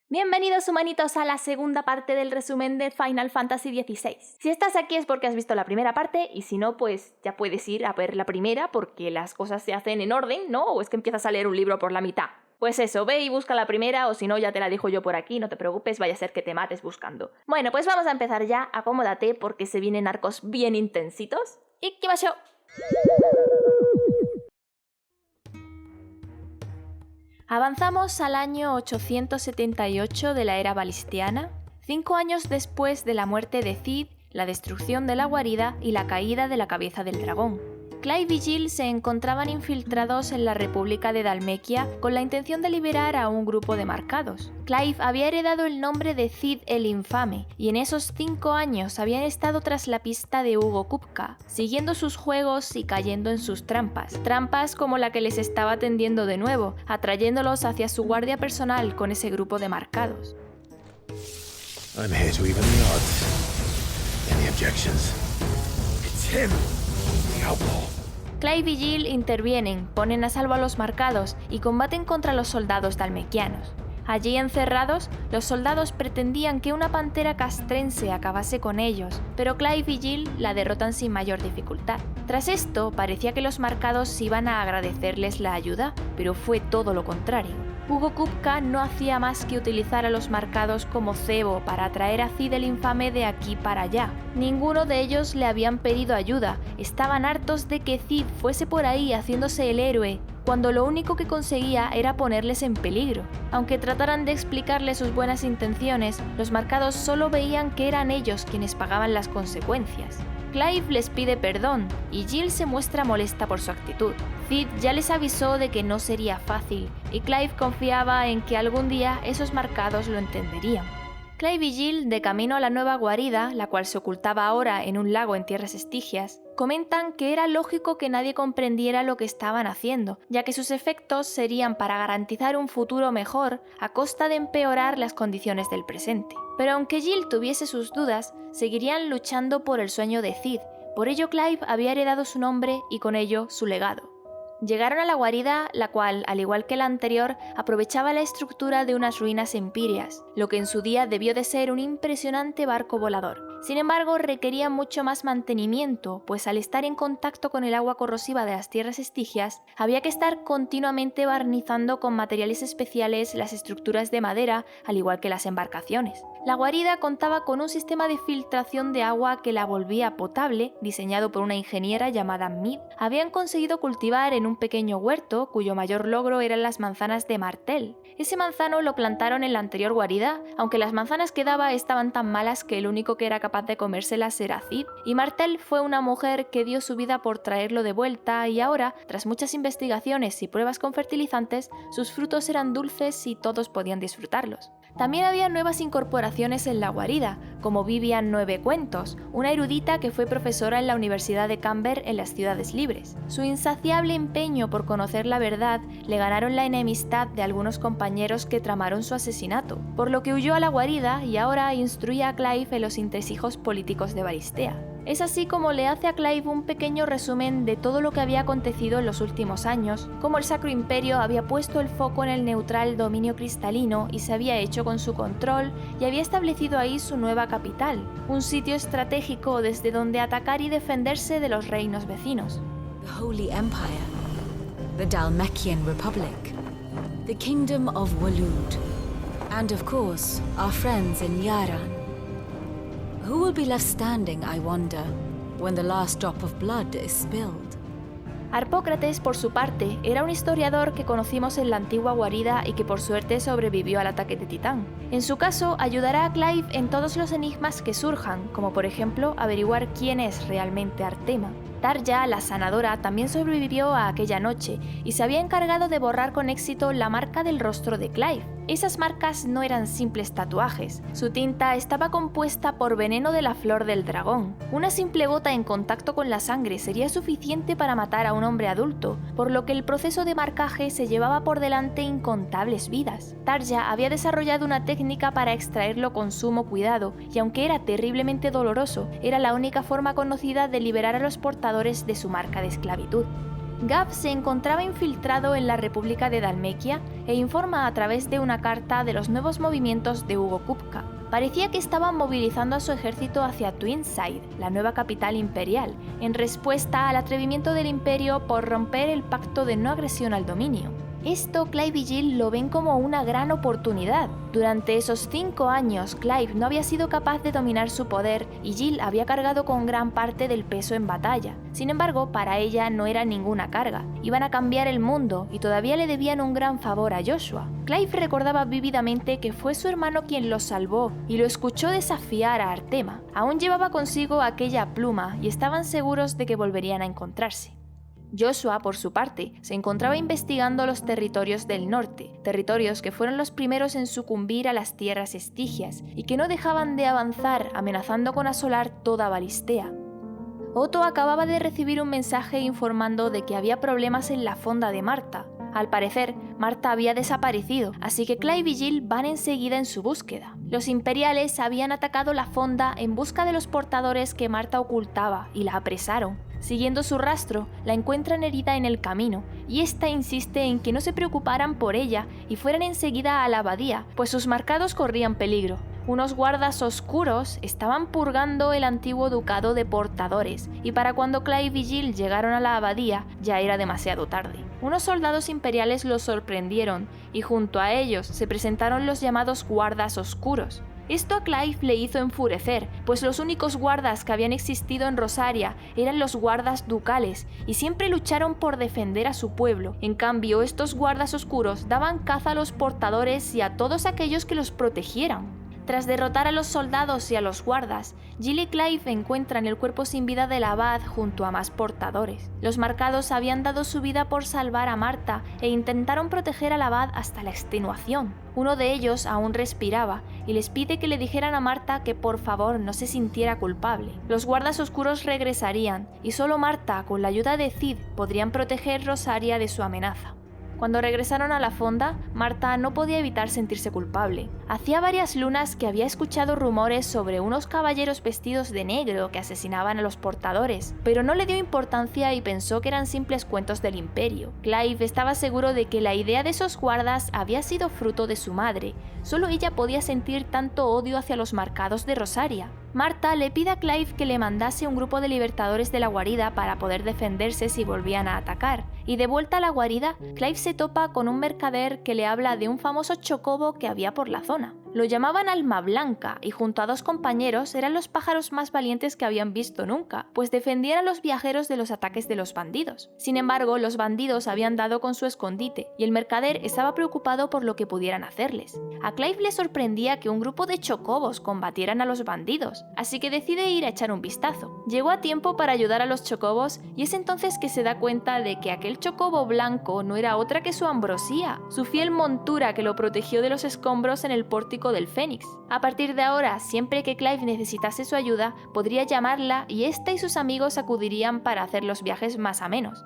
Bienvenidos humanitos a la segunda parte del resumen de Final Fantasy XVI. Si estás aquí es porque has visto la primera parte y si no, pues ya puedes ir a ver la primera porque las cosas se hacen en orden, ¿no? O es que empiezas a leer un libro por la mitad. Pues eso, ve y busca la primera o si no ya te la dejo yo por aquí, no te preocupes, vaya a ser que te mates buscando. Bueno, pues vamos a empezar ya, acomódate porque se vienen arcos bien intensitos. ¡Ikimashou! Avanzamos al año 878 de la era balistiana, 5 años después de la muerte de Cid, la destrucción de la guarida y la caída de la cabeza del dragón. Clive y Jill se encontraban infiltrados en la República de Dhalmekia con la intención de liberar a un grupo de marcados. Clive había heredado el nombre de Cid el Infame y en esos 5 años habían estado tras la pista de Hugo Kupka, siguiendo sus juegos y cayendo en sus trampas. Trampas como la que les estaba tendiendo de nuevo, atrayéndolos hacia su guardia personal con ese grupo de marcados. I'm here to even the odds. Any objections? It's him, the outlaw. Clive y Jill intervienen, ponen a salvo a los marcados y combaten contra los soldados dhalmekianos. Allí encerrados, los soldados pretendían que una pantera castrense acabase con ellos, pero Clive y Jill la derrotan sin mayor dificultad. Tras esto, parecía que los marcados iban a agradecerles la ayuda, pero fue todo lo contrario. Hugo Kupka no hacía más que utilizar a los marcados como cebo para atraer a Cid el Infame de aquí para allá. Ninguno de ellos le habían pedido ayuda, estaban hartos de que Cid fuese por ahí haciéndose el héroe, cuando lo único que conseguía era ponerles en peligro. Aunque trataran de explicarle sus buenas intenciones, los marcados solo veían que eran ellos quienes pagaban las consecuencias. Clive les pide perdón y Jill se muestra molesta por su actitud. Cid ya les avisó de que no sería fácil y Clive confiaba en que algún día esos marcados lo entenderían. Clive y Jill, de camino a la nueva guarida, la cual se ocultaba ahora en un lago en tierras estigias, comentan que era lógico que nadie comprendiera lo que estaban haciendo, ya que sus efectos serían para garantizar un futuro mejor a costa de empeorar las condiciones del presente. Pero aunque Jill tuviese sus dudas, seguirían luchando por el sueño de Cid, por ello Clive había heredado su nombre y con ello su legado. Llegaron a la guarida, la cual, al igual que la anterior, aprovechaba la estructura de unas ruinas empíreas, lo que en su día debió de ser un impresionante barco volador. Sin embargo, requería mucho más mantenimiento, pues al estar en contacto con el agua corrosiva de las tierras estigias, había que estar continuamente barnizando con materiales especiales las estructuras de madera, al igual que las embarcaciones. La guarida contaba con un sistema de filtración de agua que la volvía potable, diseñado por una ingeniera llamada Mid. Habían conseguido cultivar en un pequeño huerto, cuyo mayor logro eran las manzanas de Martel. Ese manzano lo plantaron en la anterior guarida, aunque las manzanas que daba estaban tan malas que el único que era capaz de comérselas era Cid, y Martel fue una mujer que dio su vida por traerlo de vuelta y ahora, tras muchas investigaciones y pruebas con fertilizantes, sus frutos eran dulces y todos podían disfrutarlos. También había nuevas incorporaciones en la guarida, como Vivian Nueve Cuentos, una erudita que fue profesora en la Universidad de Camber en las Ciudades Libres. Su insaciable empeño por conocer la verdad le ganaron la enemistad de algunos compañeros que tramaron su asesinato, por lo que huyó a la guarida y ahora instruía a Clive en los entresijos políticos de Baristea. Es así como le hace a Clive un pequeño resumen de todo lo que había acontecido en los últimos años, cómo el Sacro Imperio había puesto el foco en el neutral dominio cristalino y se había hecho con su control y había establecido ahí su nueva capital, un sitio estratégico desde donde atacar y defenderse de los reinos vecinos. The Holy Empire, the Dhalmekian Republic, the Kingdom of Waloed, and of course, our friends in Yaran. Who will be left standing, I wonder, when the last drop of blood is spilled? Harpócrates, por su parte, era un historiador que conocimos en la antigua guarida y que por suerte sobrevivió al ataque de Titán. En su caso, ayudará a Clive en todos los enigmas que surjan, como por ejemplo averiguar quién es realmente Artema. Tarja, la sanadora, también sobrevivió a aquella noche y se había encargado de borrar con éxito la marca del rostro de Clive. Esas marcas no eran simples tatuajes, su tinta estaba compuesta por veneno de la flor del dragón. Una simple gota en contacto con la sangre sería suficiente para matar a un hombre adulto, por lo que el proceso de marcaje se llevaba por delante incontables vidas. Tarja había desarrollado una técnica para extraerlo con sumo cuidado, y aunque era terriblemente doloroso, era la única forma conocida de liberar a los portadores de su marca de esclavitud. Gav se encontraba infiltrado en la República de Dhalmekia e informa a través de una carta de los nuevos movimientos de Hugo Kupka. Parecía que estaban movilizando a su ejército hacia Twinside, la nueva capital imperial, en respuesta al atrevimiento del Imperio por romper el pacto de no agresión al dominio. Esto Clive y Jill lo ven como una gran oportunidad. Durante esos 5 años, Clive no había sido capaz de dominar su poder y Jill había cargado con gran parte del peso en batalla. Sin embargo, para ella no era ninguna carga. Iban a cambiar el mundo y todavía le debían un gran favor a Joshua. Clive recordaba vívidamente que fue su hermano quien los salvó y lo escuchó desafiar a Artema. Aún llevaba consigo aquella pluma y estaban seguros de que volverían a encontrarse. Joshua, por su parte, se encontraba investigando los territorios del norte, territorios que fueron los primeros en sucumbir a las tierras estigias y que no dejaban de avanzar, amenazando con asolar toda Valistea. Otto acababa de recibir un mensaje informando de que había problemas en la fonda de Marta. Al parecer, Marta había desaparecido, así que Clive y Jill van enseguida en su búsqueda. Los imperiales habían atacado la fonda en busca de los portadores que Marta ocultaba y la apresaron. Siguiendo su rastro, la encuentran herida en el camino, y esta insiste en que no se preocuparan por ella y fueran enseguida a la abadía, pues sus marcados corrían peligro. Unos guardas oscuros estaban purgando el antiguo ducado de portadores, y para cuando Clive y Jill llegaron a la abadía ya era demasiado tarde. Unos soldados imperiales los sorprendieron, y junto a ellos se presentaron los llamados guardas oscuros. Esto a Clive le hizo enfurecer, pues los únicos guardas que habían existido en Rosaria eran los guardas ducales, y siempre lucharon por defender a su pueblo. En cambio, estos guardas oscuros daban caza a los portadores y a todos aquellos que los protegieran. Tras derrotar a los soldados y a los guardas, Jill y Clive encuentran el cuerpo sin vida del abad junto a más portadores. Los marcados habían dado su vida por salvar a Marta e intentaron proteger al abad hasta la extenuación. Uno de ellos aún respiraba y les pide que le dijeran a Marta que por favor no se sintiera culpable. Los guardas oscuros regresarían y solo Marta, con la ayuda de Cid, podrían proteger Rosaria de su amenaza. Cuando regresaron a la fonda, Marta no podía evitar sentirse culpable. Hacía varias lunas que había escuchado rumores sobre unos caballeros vestidos de negro que asesinaban a los portadores, pero no le dio importancia y pensó que eran simples cuentos del Imperio. Clive estaba seguro de que la idea de esos guardas había sido fruto de su madre. Solo ella podía sentir tanto odio hacia los marcados de Rosaria. Marta le pide a Clive que le mandase un grupo de libertadores de la guarida para poder defenderse si volvían a atacar, y de vuelta a la guarida, Clive se topa con un mercader que le habla de un famoso chocobo que había por la zona. Lo llamaban Alma Blanca y junto a 2 compañeros eran los pájaros más valientes que habían visto nunca, pues defendían a los viajeros de los ataques de los bandidos. Sin embargo, los bandidos habían dado con su escondite y el mercader estaba preocupado por lo que pudieran hacerles. A Clive le sorprendía que un grupo de chocobos combatieran a los bandidos, así que decide ir a echar un vistazo. Llegó a tiempo para ayudar a los chocobos y es entonces que se da cuenta de que aquel chocobo blanco no era otra que su Ambrosía, su fiel montura que lo protegió de los escombros en el pórtico del Fénix. A partir de ahora, siempre que Clive necesitase su ayuda, podría llamarla y esta y sus amigos acudirían para hacer los viajes más amenos.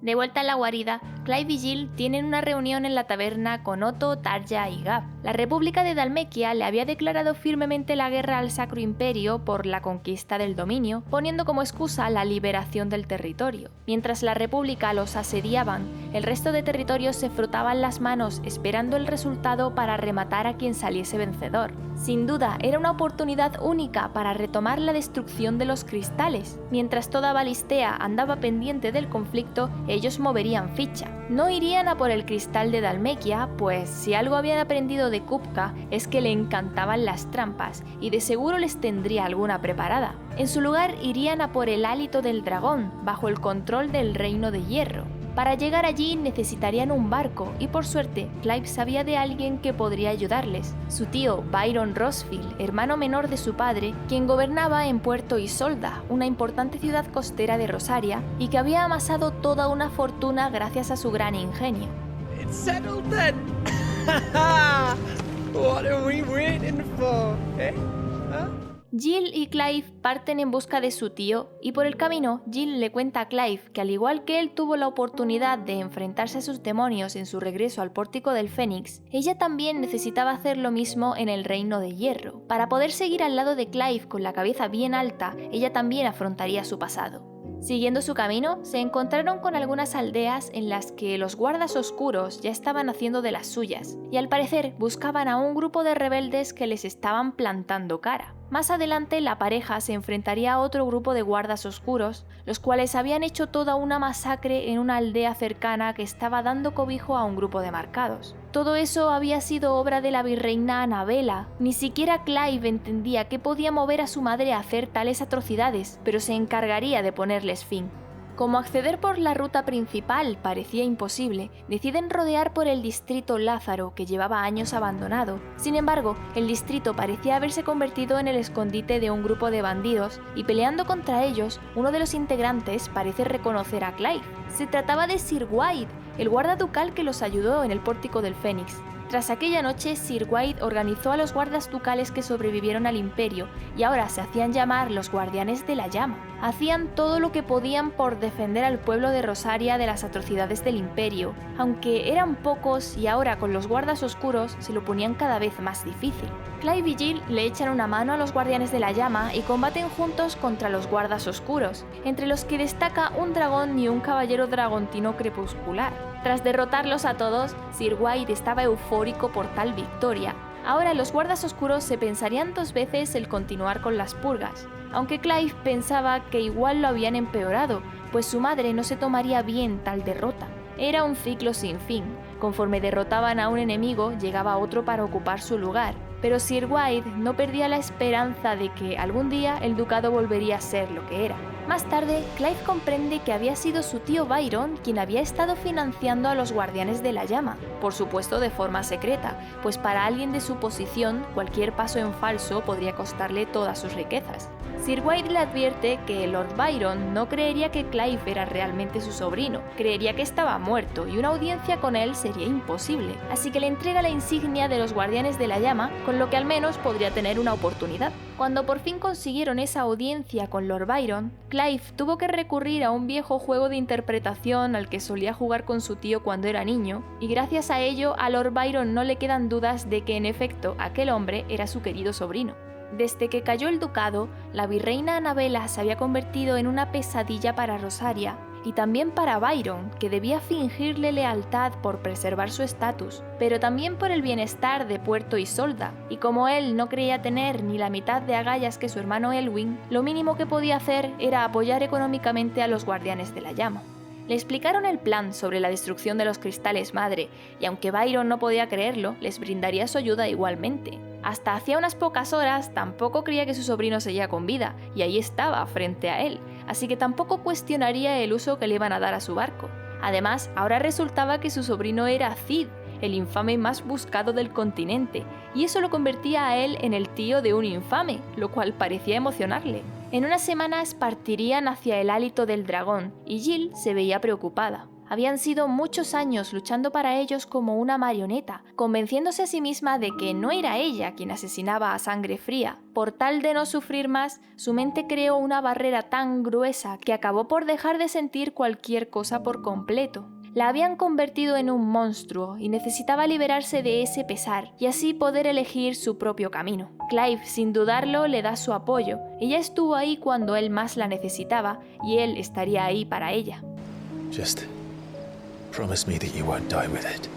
De vuelta en la guarida, Clive y Jill tienen una reunión en la taberna con Otto, Tarja y Gav. La República de Dhalmekia le había declarado firmemente la guerra al Sacro Imperio por la conquista del dominio, poniendo como excusa la liberación del territorio. Mientras la República los asediaban, el resto de territorios se frotaban las manos esperando el resultado para rematar a quien saliese vencedor. Sin duda, era una oportunidad única para retomar la destrucción de los cristales. Mientras toda Valistea andaba pendiente del conflicto, ellos moverían ficha. No irían a por el cristal de Dhalmekia, pues si algo habían aprendido de Kupka es que le encantaban las trampas y de seguro les tendría alguna preparada. En su lugar irían a por el hálito del dragón, bajo el control del Reino de Hierro. Para llegar allí necesitarían un barco y por suerte Clive sabía de alguien que podría ayudarles, su tío Byron Rosfield, hermano menor de su padre, quien gobernaba en Puerto Isolda, una importante ciudad costera de Rosaria, y que había amasado toda una fortuna gracias a su gran ingenio. It's settled then. What are we waiting for? Eh? Huh? Jill y Clive parten en busca de su tío y por el camino Jill le cuenta a Clive que al igual que él tuvo la oportunidad de enfrentarse a sus demonios en su regreso al pórtico del Fénix, ella también necesitaba hacer lo mismo en el Reino de Hierro. Para poder seguir al lado de Clive con la cabeza bien alta, ella también afrontaría su pasado. Siguiendo su camino, se encontraron con algunas aldeas en las que los guardas oscuros ya estaban haciendo de las suyas, y al parecer buscaban a un grupo de rebeldes que les estaban plantando cara. Más adelante la pareja se enfrentaría a otro grupo de guardas oscuros, los cuales habían hecho toda una masacre en una aldea cercana que estaba dando cobijo a un grupo de marcados. Todo eso había sido obra de la virreina Annabella. Ni siquiera Clive entendía qué podía mover a su madre a hacer tales atrocidades, pero se encargaría de ponerles fin. Como acceder por la ruta principal parecía imposible, deciden rodear por el distrito Lázaro, que llevaba años abandonado. Sin embargo, el distrito parecía haberse convertido en el escondite de un grupo de bandidos, y peleando contra ellos, uno de los integrantes parece reconocer a Clive. Se trataba de Sir Wight, el guarda ducal que los ayudó en el pórtico del Fénix. Tras aquella noche, Sir Wight organizó a los guardas ducales que sobrevivieron al Imperio y ahora se hacían llamar los Guardianes de la Llama. Hacían todo lo que podían por defender al pueblo de Rosaria de las atrocidades del Imperio, aunque eran pocos y ahora con los guardas oscuros se lo ponían cada vez más difícil. Clive y Jill le echan una mano a los Guardianes de la Llama y combaten juntos contra los guardas oscuros, entre los que destaca un dragón y un caballero dragontino crepuscular. Tras derrotarlos a todos, Sir Wight estaba eufórico por tal victoria. Ahora los guardas oscuros se pensarían 2 veces el continuar con las purgas, aunque Clive pensaba que igual lo habían empeorado, pues su madre no se tomaría bien tal derrota. Era un ciclo sin fin. Conforme derrotaban a un enemigo, llegaba otro para ocupar su lugar. Pero Sir Wight no perdía la esperanza de que algún día el ducado volvería a ser lo que era. Más tarde, Clive comprende que había sido su tío Byron quien había estado financiando a los Guardianes de la Llama, por supuesto de forma secreta, pues para alguien de su posición cualquier paso en falso podría costarle todas sus riquezas. Sir Wight le advierte que Lord Byron no creería que Clive era realmente su sobrino, creería que estaba muerto y una audiencia con él sería imposible, así que le entrega la insignia de los Guardianes de la Llama, con lo que al menos podría tener una oportunidad. Cuando por fin consiguieron esa audiencia con Lord Byron, Clive tuvo que recurrir a un viejo juego de interpretación al que solía jugar con su tío cuando era niño, y gracias a ello a Lord Byron no le quedan dudas de que en efecto aquel hombre era su querido sobrino. Desde que cayó el ducado, la virreina Annabella se había convertido en una pesadilla para Rosaria, y también para Byron, que debía fingirle lealtad por preservar su estatus, pero también por el bienestar de Puerto Isolda, y como él no creía tener ni la mitad de agallas que su hermano Elwyn, lo mínimo que podía hacer era apoyar económicamente a los Guardianes de la Llama. Le explicaron el plan sobre la destrucción de los cristales madre, y aunque Byron no podía creerlo, les brindaría su ayuda igualmente. Hasta hacía unas pocas horas tampoco creía que su sobrino seguía con vida, y ahí estaba, frente a él, así que tampoco cuestionaría el uso que le iban a dar a su barco. Además, ahora resultaba que su sobrino era Cid, el infame más buscado del continente, y eso lo convertía a él en el tío de un infame, lo cual parecía emocionarle. En unas semanas partirían hacia el hálito del dragón, y Jill se veía preocupada. Habían sido muchos años luchando para ellos como una marioneta, convenciéndose a sí misma de que no era ella quien asesinaba a sangre fría. Por tal de no sufrir más, su mente creó una barrera tan gruesa que acabó por dejar de sentir cualquier cosa por completo. La habían convertido en un monstruo y necesitaba liberarse de ese pesar y así poder elegir su propio camino. Clive, sin dudarlo, le da su apoyo. Ella estuvo ahí cuando él más la necesitaba y él estaría ahí para ella. Just promise me that you won't die with it.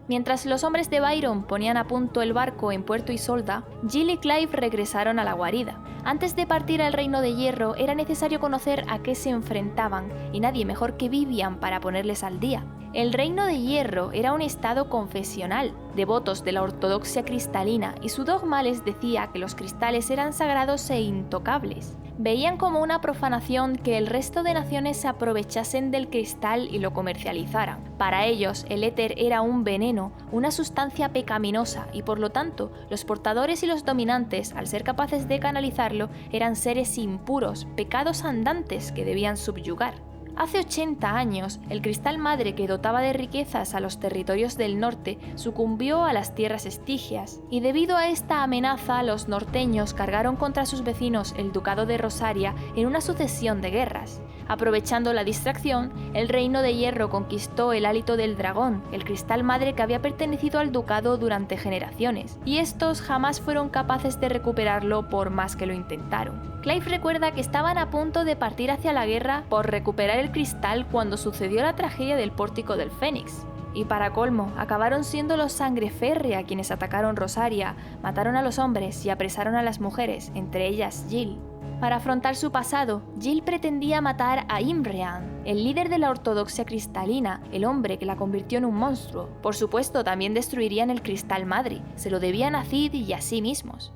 Mientras los hombres de Byron ponían a punto el barco en Puerto Isolda, Jill y Clive regresaron a la guarida. Antes de partir al Reino de Hierro era necesario conocer a qué se enfrentaban, y nadie mejor que Vivian para ponerles al día. El Reino de Hierro era un estado confesional, devotos de la ortodoxia cristalina, y su dogma les decía que los cristales eran sagrados e intocables. Veían como una profanación que el resto de naciones se aprovechasen del cristal y lo comercializaran. Para ellos, el éter era un veneno, una sustancia pecaminosa, y por lo tanto, los portadores y los dominantes, al ser capaces de canalizarlo, eran seres impuros, pecados andantes que debían subyugar. Hace 80 años, el cristal madre que dotaba de riquezas a los territorios del norte sucumbió a las tierras estigias, y debido a esta amenaza los norteños cargaron contra sus vecinos el ducado de Rosaria en una sucesión de guerras. Aprovechando la distracción, el Reino de Hierro conquistó el hálito del dragón, el cristal madre que había pertenecido al ducado durante generaciones, y estos jamás fueron capaces de recuperarlo por más que lo intentaron. Clive recuerda que estaban a punto de partir hacia la guerra por recuperar el cristal cuando sucedió la tragedia del Pórtico del Fénix. Y para colmo, acabaron siendo los Sangre Férrea quienes atacaron Rosaria, mataron a los hombres y apresaron a las mujeres, entre ellas Jill. Para afrontar su pasado, Jill pretendía matar a Imrean, el líder de la ortodoxia cristalina, el hombre que la convirtió en un monstruo. Por supuesto, también destruirían el cristal madre, se lo debían a Cid y a sí mismos.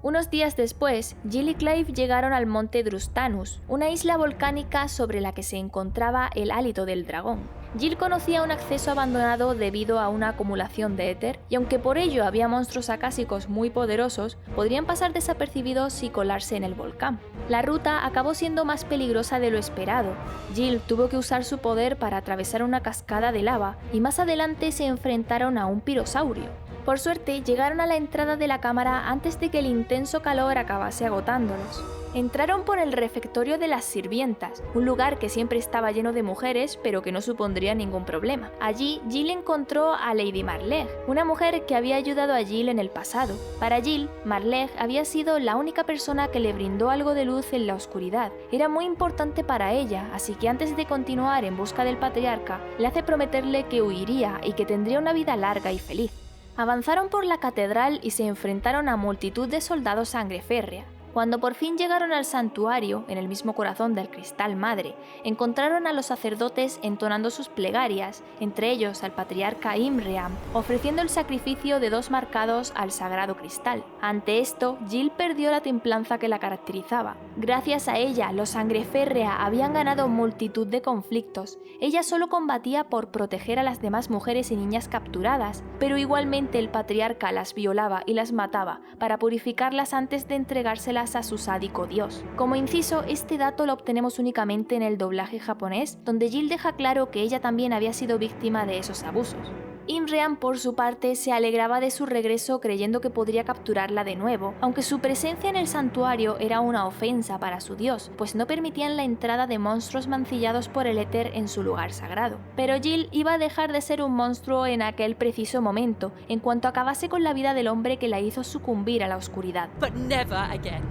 Unos días después, Jill y Clive llegaron al monte Drustanus, una isla volcánica sobre la que se encontraba el hálito del dragón. Jill conocía un acceso abandonado debido a una acumulación de éter, y aunque por ello había monstruos acásicos muy poderosos, podrían pasar desapercibidos y colarse en el volcán. La ruta acabó siendo más peligrosa de lo esperado. Jill tuvo que usar su poder para atravesar una cascada de lava, y más adelante se enfrentaron a un pirosaurio. Por suerte, llegaron a la entrada de la cámara antes de que el intenso calor acabase agotándolos. Entraron por el refectorio de las sirvientas, un lugar que siempre estaba lleno de mujeres, pero que no supondría ningún problema. Allí, Jill encontró a Lady Marlej, una mujer que había ayudado a Jill en el pasado. Para Jill, Marlej había sido la única persona que le brindó algo de luz en la oscuridad. Era muy importante para ella, así que antes de continuar en busca del patriarca, le hace prometerle que huiría y que tendría una vida larga y feliz. Avanzaron por la catedral y se enfrentaron a multitud de soldados Sangre Férrea. Cuando por fin llegaron al santuario, en el mismo corazón del cristal madre, encontraron a los sacerdotes entonando sus plegarias, entre ellos al patriarca Imream, ofreciendo el sacrificio de 2 marcados al sagrado cristal. Ante esto, Jill perdió la templanza que la caracterizaba. Gracias a ella, los Sangre Férrea habían ganado multitud de conflictos. Ella solo combatía por proteger a las demás mujeres y niñas capturadas, pero igualmente el patriarca las violaba y las mataba para purificarlas antes de entregárselas a su sádico dios. Como inciso, este dato lo obtenemos únicamente en el doblaje japonés, donde Jill deja claro que ella también había sido víctima de esos abusos. Imrean, por su parte, se alegraba de su regreso creyendo que podría capturarla de nuevo, aunque su presencia en el santuario era una ofensa para su dios, pues no permitían la entrada de monstruos mancillados por el éter en su lugar sagrado. Pero Jill iba a dejar de ser un monstruo en aquel preciso momento, en cuanto acabase con la vida del hombre que la hizo sucumbir a la oscuridad. But never again.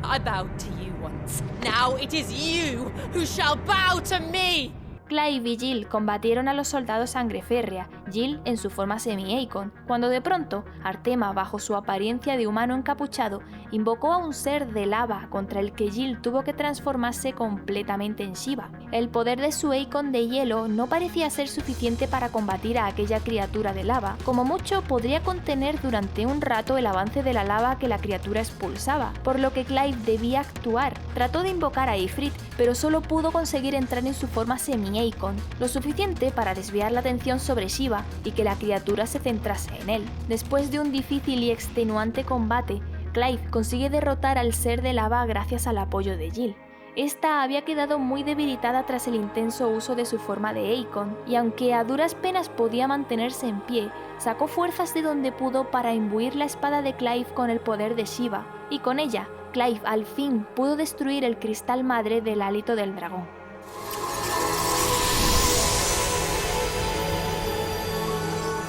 I bowed to you once. Now it is you who shall bow to me. Clive y Jill combatieron a los soldados Sangre Férrea, Jill en su forma semi-Eikon, cuando de pronto Artema, bajo su apariencia de humano encapuchado, invocó a un ser de lava contra el que Jill tuvo que transformarse completamente en Shiva. El poder de su Eikon de hielo no parecía ser suficiente para combatir a aquella criatura de lava, como mucho podría contener durante un rato el avance de la lava que la criatura expulsaba, por lo que Clive debía actuar. Trató de invocar a Ifrit, pero solo pudo conseguir entrar en su forma semi-Eikon, lo suficiente para desviar la atención sobre Shiva y que la criatura se centrase en él. Después de un difícil y extenuante combate, Clive consigue derrotar al ser de lava gracias al apoyo de Jill. Esta había quedado muy debilitada tras el intenso uso de su forma de Eikon, y aunque a duras penas podía mantenerse en pie, sacó fuerzas de donde pudo para imbuir la espada de Clive con el poder de Shiva, y con ella, Clive al fin pudo destruir el cristal madre del hálito del dragón.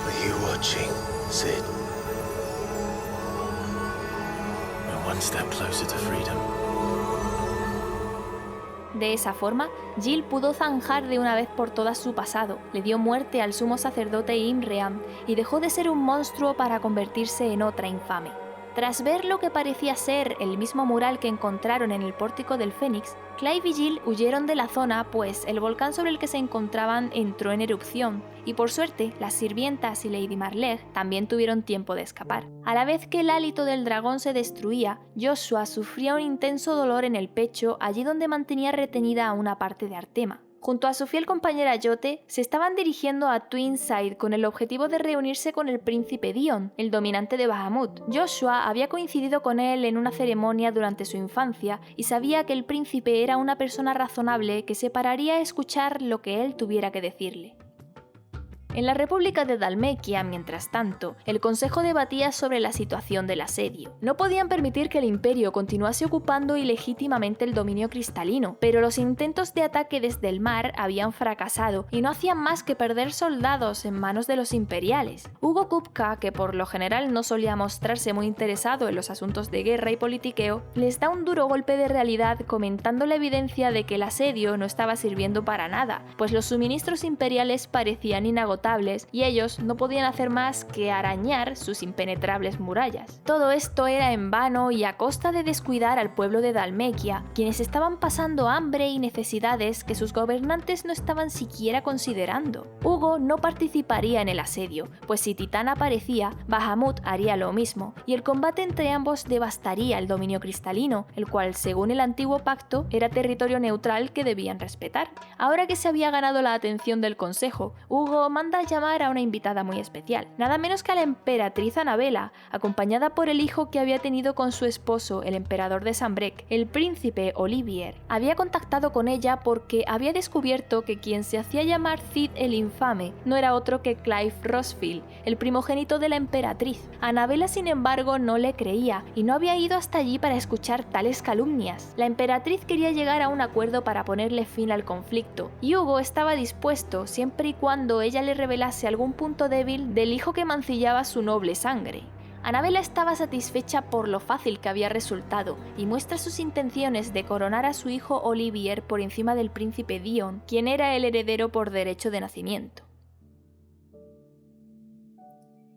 Are you watching, Sid? We're one step closer to freedom. De esa forma, Jill pudo zanjar de una vez por todas su pasado, le dio muerte al sumo sacerdote Imream y dejó de ser un monstruo para convertirse en otra infame. Tras ver lo que parecía ser el mismo mural que encontraron en el Pórtico del Fénix, Clive y Jill huyeron de la zona, pues el volcán sobre el que se encontraban entró en erupción, y por suerte las sirvientas y Lady Marlej también tuvieron tiempo de escapar. A la vez que el hálito del dragón se destruía, Joshua sufría un intenso dolor en el pecho allí donde mantenía retenida a una parte de Artema. Junto a su fiel compañera Yote, se estaban dirigiendo a Twinside con el objetivo de reunirse con el príncipe Dion, el dominante de Bahamut. Joshua había coincidido con él en una ceremonia durante su infancia y sabía que el príncipe era una persona razonable que se pararía a escuchar lo que él tuviera que decirle. En la República de Dalmequia, mientras tanto, el Consejo debatía sobre la situación del asedio. No podían permitir que el Imperio continuase ocupando ilegítimamente el dominio cristalino, pero los intentos de ataque desde el mar habían fracasado y no hacían más que perder soldados en manos de los imperiales. Hugo Kupka, que por lo general no solía mostrarse muy interesado en los asuntos de guerra y politiqueo, les da un duro golpe de realidad comentando la evidencia de que el asedio no estaba sirviendo para nada, pues los suministros imperiales parecían inagotables y ellos no podían hacer más que arañar sus impenetrables murallas. Todo esto era en vano y a costa de descuidar al pueblo de Dalmequia, quienes estaban pasando hambre y necesidades que sus gobernantes no estaban siquiera considerando. Hugo no participaría en el asedio, pues si Titán aparecía, Bahamut haría lo mismo, y el combate entre ambos devastaría el dominio cristalino, el cual, según el antiguo pacto, era territorio neutral que debían respetar. Ahora que se había ganado la atención del Consejo, Hugo manda a llamar a una invitada muy especial, nada menos que a la emperatriz Annabella, acompañada por el hijo que había tenido con su esposo, el emperador de Sanbreque, el príncipe Olivier. Había contactado con ella porque había descubierto que quien se hacía llamar Cid el Infame no era otro que Clive Rosfield, el primogénito de la emperatriz. Annabella, sin embargo, no le creía y no había ido hasta allí para escuchar tales calumnias. La emperatriz quería llegar a un acuerdo para ponerle fin al conflicto, y Hugo estaba dispuesto siempre y cuando ella le revelase algún punto débil del hijo que mancillaba su noble sangre. Annabella estaba satisfecha por lo fácil que había resultado y muestra sus intenciones de coronar a su hijo Olivier por encima del príncipe Dion, quien era el heredero por derecho de nacimiento.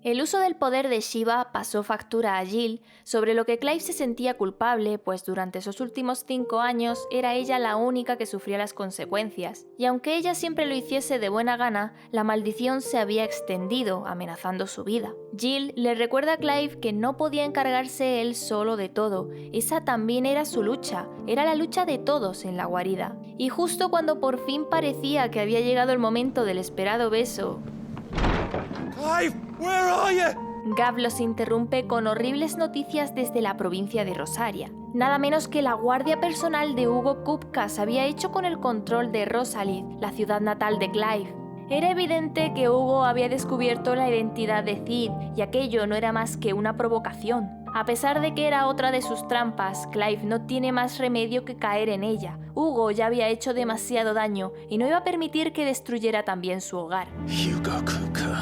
El uso del poder de Shiva pasó factura a Jill, sobre lo que Clive se sentía culpable, pues durante esos últimos 5 años era ella la única que sufría las consecuencias, y aunque ella siempre lo hiciese de buena gana, la maldición se había extendido, amenazando su vida. Jill le recuerda a Clive que no podía encargarse él solo de todo, esa también era su lucha, era la lucha de todos en la guarida. Y justo cuando por fin parecía que había llegado el momento del esperado beso, Clive, where are you? Gav los interrumpe con horribles noticias desde la provincia de Rosaria. Nada menos que la guardia personal de Hugo Kupka se había hecho con el control de Rosalith, la ciudad natal de Clive. Era evidente que Hugo había descubierto la identidad de Cid y aquello no era más que una provocación. A pesar de que era otra de sus trampas, Clive no tiene más remedio que caer en ella. Hugo ya había hecho demasiado daño y no iba a permitir que destruyera también su hogar. Hugo Kupka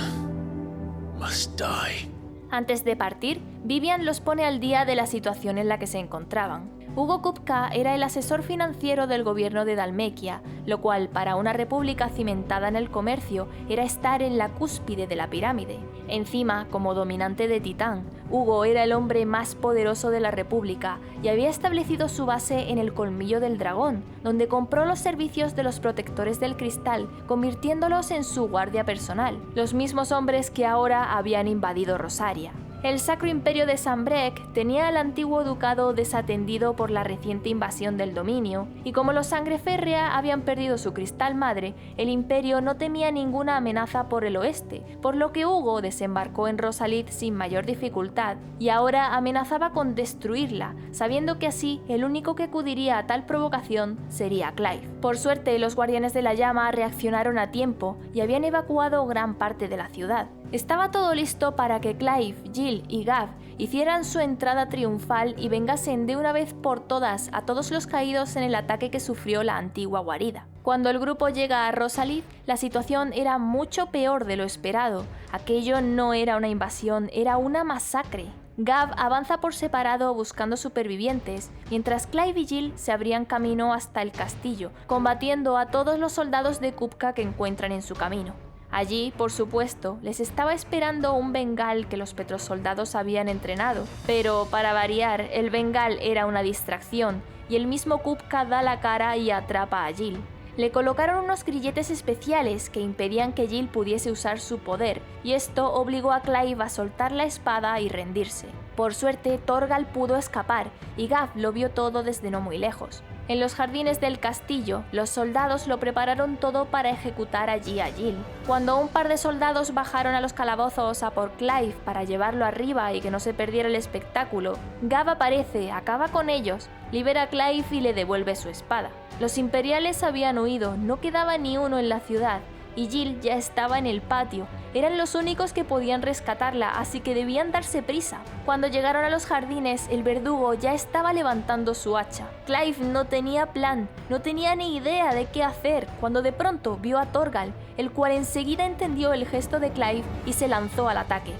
must die. Antes de partir, Vivian los pone al día de la situación en la que se encontraban. Hugo Kupka era el asesor financiero del gobierno de Dalmequia, lo cual para una república cimentada en el comercio era estar en la cúspide de la pirámide. Encima, como dominante de Titán, Hugo era el hombre más poderoso de la república y había establecido su base en el Colmillo del Dragón, donde compró los servicios de los protectores del cristal, convirtiéndolos en su guardia personal, los mismos hombres que ahora habían invadido Rosaria. El Sacro Imperio de Sanbreque tenía al antiguo ducado desatendido por la reciente invasión del dominio, y como los Sangre Férrea habían perdido su cristal madre, el imperio no temía ninguna amenaza por el oeste, por lo que Hugo desembarcó en Rosalith sin mayor dificultad, y ahora amenazaba con destruirla, sabiendo que así el único que acudiría a tal provocación sería Clive. Por suerte, los Guardianes de la Llama reaccionaron a tiempo y habían evacuado gran parte de la ciudad. Estaba todo listo para que Clive, Jill y Gav hicieran su entrada triunfal y vengasen de una vez por todas a todos los caídos en el ataque que sufrió la antigua guarida. Cuando el grupo llega a Rosalith, la situación era mucho peor de lo esperado. Aquello no era una invasión, era una masacre. Gav avanza por separado buscando supervivientes, mientras Clive y Jill se abrían camino hasta el castillo, combatiendo a todos los soldados de Kupka que encuentran en su camino. Allí, por supuesto, les estaba esperando un bengal que los petrosoldados habían entrenado, pero para variar, el bengal era una distracción y el mismo Kupka da la cara y atrapa a Jill. Le colocaron unos grilletes especiales que impedían que Jill pudiese usar su poder, y esto obligó a Clive a soltar la espada y rendirse. Por suerte, Torgal pudo escapar y Gav lo vio todo desde no muy lejos. En los jardines del castillo, los soldados lo prepararon todo para ejecutar allí a Jill. Cuando un par de soldados bajaron a los calabozos a por Clive para llevarlo arriba y que no se perdiera el espectáculo, Gav aparece, acaba con ellos, libera a Clive y le devuelve su espada. Los imperiales habían huido, no quedaba ni uno en la ciudad, y Jill ya estaba en el patio. Eran los únicos que podían rescatarla, así que debían darse prisa. Cuando llegaron a los jardines, el verdugo ya estaba levantando su hacha. Clive no tenía plan, no tenía ni idea de qué hacer, cuando de pronto vio a Torgal, el cual enseguida entendió el gesto de Clive y se lanzó al ataque.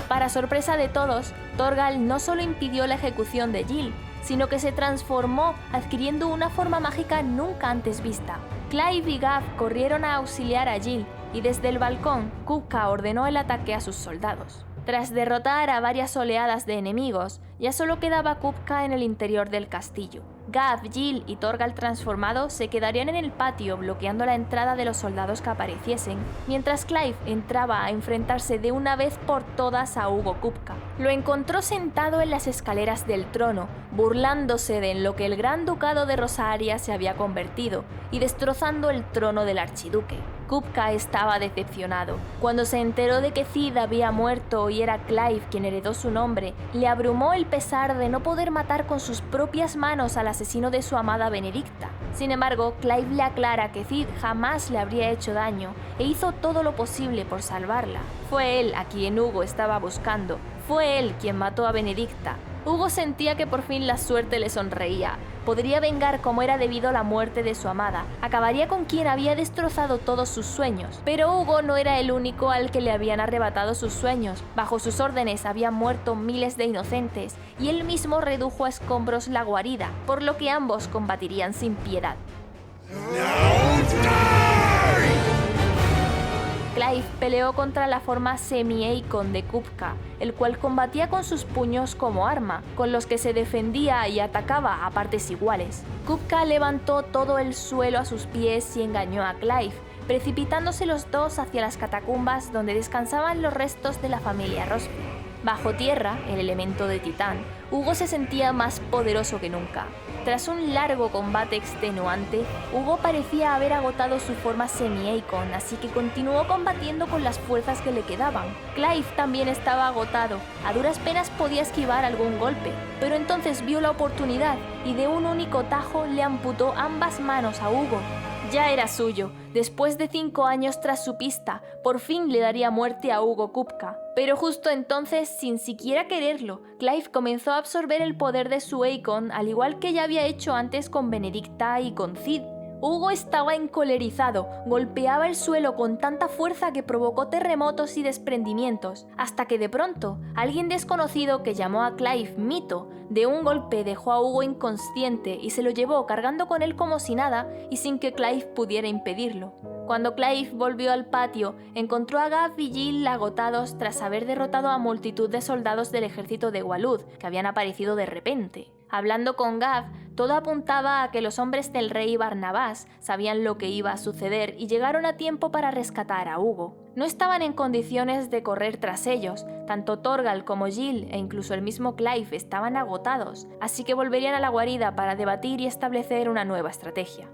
Para sorpresa de todos, Torgal no solo impidió la ejecución de Jill, sino que se transformó, adquiriendo una forma mágica nunca antes vista. Clive y Gav corrieron a auxiliar a Jill, y desde el balcón, Kupka ordenó el ataque a sus soldados. Tras derrotar a varias oleadas de enemigos, ya solo quedaba Kupka en el interior del castillo. Gav, Jill y Torgal transformado se quedarían en el patio bloqueando la entrada de los soldados que apareciesen, mientras Clive entraba a enfrentarse de una vez por todas a Hugo Kupka. Lo encontró sentado en las escaleras del trono, burlándose de en lo que el Gran Ducado de Rosaria se había convertido y destrozando el trono del archiduque. Kupka estaba decepcionado. Cuando se enteró de que Cid había muerto y era Clive quien heredó su nombre, le abrumó el pesar de no poder matar con sus propias manos al asesino de su amada Benedicta. Sin embargo, Clive le aclara que Cid jamás le habría hecho daño e hizo todo lo posible por salvarla. Fue él a quien Hugo estaba buscando. Fue él quien mató a Benedicta. Hugo sentía que por fin la suerte le sonreía. Podría vengar como era debido a la muerte de su amada. Acabaría con quien había destrozado todos sus sueños. Pero Hugo no era el único al que le habían arrebatado sus sueños. Bajo sus órdenes habían muerto miles de inocentes y él mismo redujo a escombros la guarida, por lo que ambos combatirían sin piedad. Clive peleó contra la forma semi-Eikon de Kupka, el cual combatía con sus puños como arma, con los que se defendía y atacaba a partes iguales. Kupka levantó todo el suelo a sus pies y engañó a Clive, precipitándose los dos hacia las catacumbas donde descansaban los restos de la familia Rosfield. Bajo tierra, el elemento de Titán, Hugo se sentía más poderoso que nunca. Tras un largo combate extenuante, Hugo parecía haber agotado su forma semi-Eikon, así que continuó combatiendo con las fuerzas que le quedaban. Clive también estaba agotado, a duras penas podía esquivar algún golpe, pero entonces vio la oportunidad y de un único tajo le amputó ambas manos a Hugo. Ya era suyo. Después de 5 años tras su pista, por fin le daría muerte a Hugo Kupka. Pero justo entonces, sin siquiera quererlo, Clive comenzó a absorber el poder de su Eikon, al igual que ya había hecho antes con Benedicta y con Cid. Hugo estaba encolerizado, golpeaba el suelo con tanta fuerza que provocó terremotos y desprendimientos, hasta que de pronto, alguien desconocido que llamó a Clive Mito, de un golpe dejó a Hugo inconsciente y se lo llevó cargando con él como si nada y sin que Clive pudiera impedirlo. Cuando Clive volvió al patio, encontró a Gav y Jill agotados tras haber derrotado a multitud de soldados del ejército de Walud, que habían aparecido de repente. Hablando con Gav, todo apuntaba a que los hombres del rey Barnabás sabían lo que iba a suceder y llegaron a tiempo para rescatar a Hugo. No estaban en condiciones de correr tras ellos, tanto Torgal como Jill e incluso el mismo Clive estaban agotados, así que volverían a la guarida para debatir y establecer una nueva estrategia.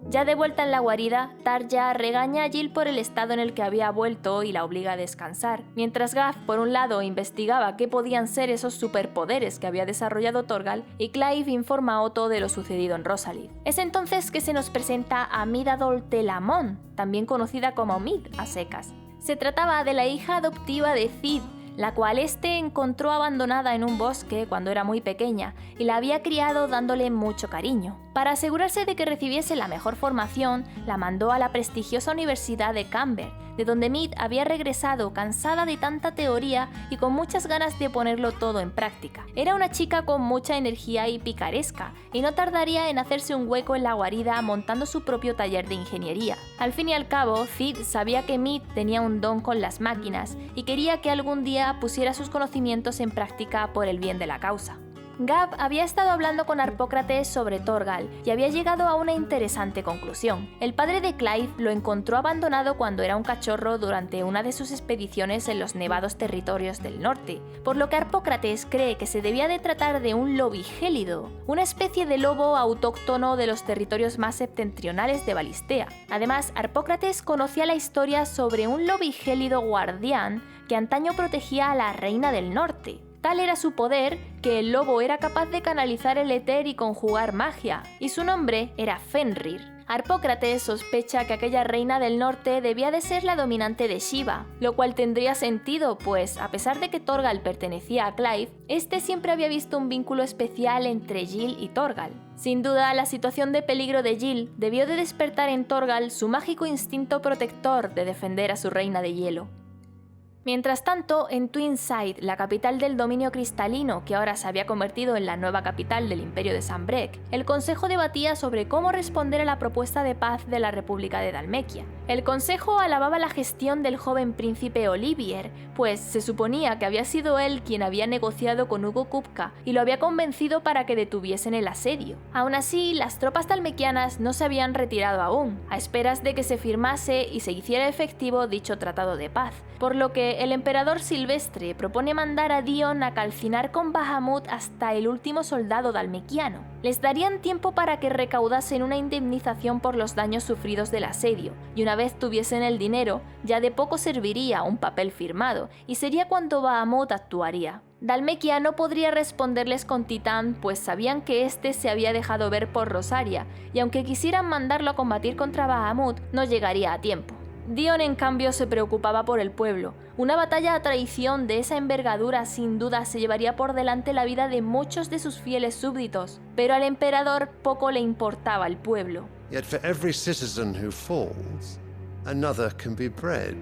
Ya de vuelta en la guarida, Tarja regaña a Jill por el estado en el que había vuelto y la obliga a descansar, mientras Gav, por un lado, investigaba qué podían ser esos superpoderes que había desarrollado Torgal, y Clive informa a Otto de lo sucedido en Rosalith. Es entonces que se nos presenta a Midadol Telamon, también conocida como Mid a secas. Se trataba de la hija adoptiva de Cid, la cual este encontró abandonada en un bosque cuando era muy pequeña y la había criado dándole mucho cariño. Para asegurarse de que recibiese la mejor formación, la mandó a la prestigiosa Universidad de Camber, de donde Mid había regresado cansada de tanta teoría y con muchas ganas de ponerlo todo en práctica. Era una chica con mucha energía y picaresca, y no tardaría en hacerse un hueco en la guarida montando su propio taller de ingeniería. Al fin y al cabo, Cid sabía que Mid tenía un don con las máquinas y quería que algún día pusiera sus conocimientos en práctica por el bien de la causa. Gav había estado hablando con Harpócrates sobre Torgal y había llegado a una interesante conclusión. El padre de Clive lo encontró abandonado cuando era un cachorro durante una de sus expediciones en los nevados territorios del norte, por lo que Harpócrates cree que se debía de tratar de un lobigélido, una especie de lobo autóctono de los territorios más septentrionales de Valistea. Además, Harpócrates conocía la historia sobre un lobigélido guardián que antaño protegía a la reina del norte. Tal era su poder que el lobo era capaz de canalizar el éter y conjugar magia, y su nombre era Fenrir. Harpócrates sospecha que aquella reina del norte debía de ser la dominante de Shiva, lo cual tendría sentido, pues a pesar de que Torgal pertenecía a Clive, este siempre había visto un vínculo especial entre Jill y Torgal. Sin duda, la situación de peligro de Jill debió de despertar en Torgal su mágico instinto protector de defender a su reina de hielo. Mientras tanto, en Twinside, la capital del dominio cristalino, que ahora se había convertido en la nueva capital del Imperio de Sanbreque, el Consejo debatía sobre cómo responder a la propuesta de paz de la República de Dalmekia. El Consejo alababa la gestión del joven príncipe Olivier, pues se suponía que había sido él quien había negociado con Hugo Kupka y lo había convencido para que detuviesen el asedio. Aún así, las tropas dalmekianas no se habían retirado aún, a esperas de que se firmase y se hiciera efectivo dicho tratado de paz, por lo que el emperador Silvestre propone mandar a Dion a calcinar con Bahamut hasta el último soldado dalmekiano. Les darían tiempo para que recaudasen una indemnización por los daños sufridos del asedio, y una vez tuviesen el dinero, ya de poco serviría un papel firmado, y sería cuando Bahamut actuaría. Dalmekia no podría responderles con Titán, pues sabían que este se había dejado ver por Rosaria, y aunque quisieran mandarlo a combatir contra Bahamut, no llegaría a tiempo. Dion, en cambio, se preocupaba por el pueblo. Una batalla a traición de esa envergadura sin duda se llevaría por delante la vida de muchos de sus fieles súbditos, pero al emperador poco le importaba el pueblo. Yet for every citizen who falls, another can be bred.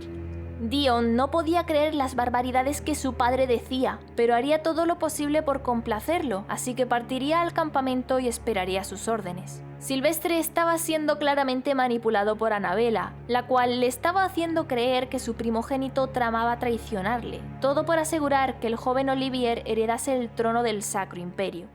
Dion no podía creer las barbaridades que su padre decía, pero haría todo lo posible por complacerlo, así que partiría al campamento y esperaría sus órdenes. Silvestre estaba siendo claramente manipulado por Annabella, la cual le estaba haciendo creer que su primogénito tramaba traicionarle, todo por asegurar que el joven Olivier heredase el trono del Sacro Imperio.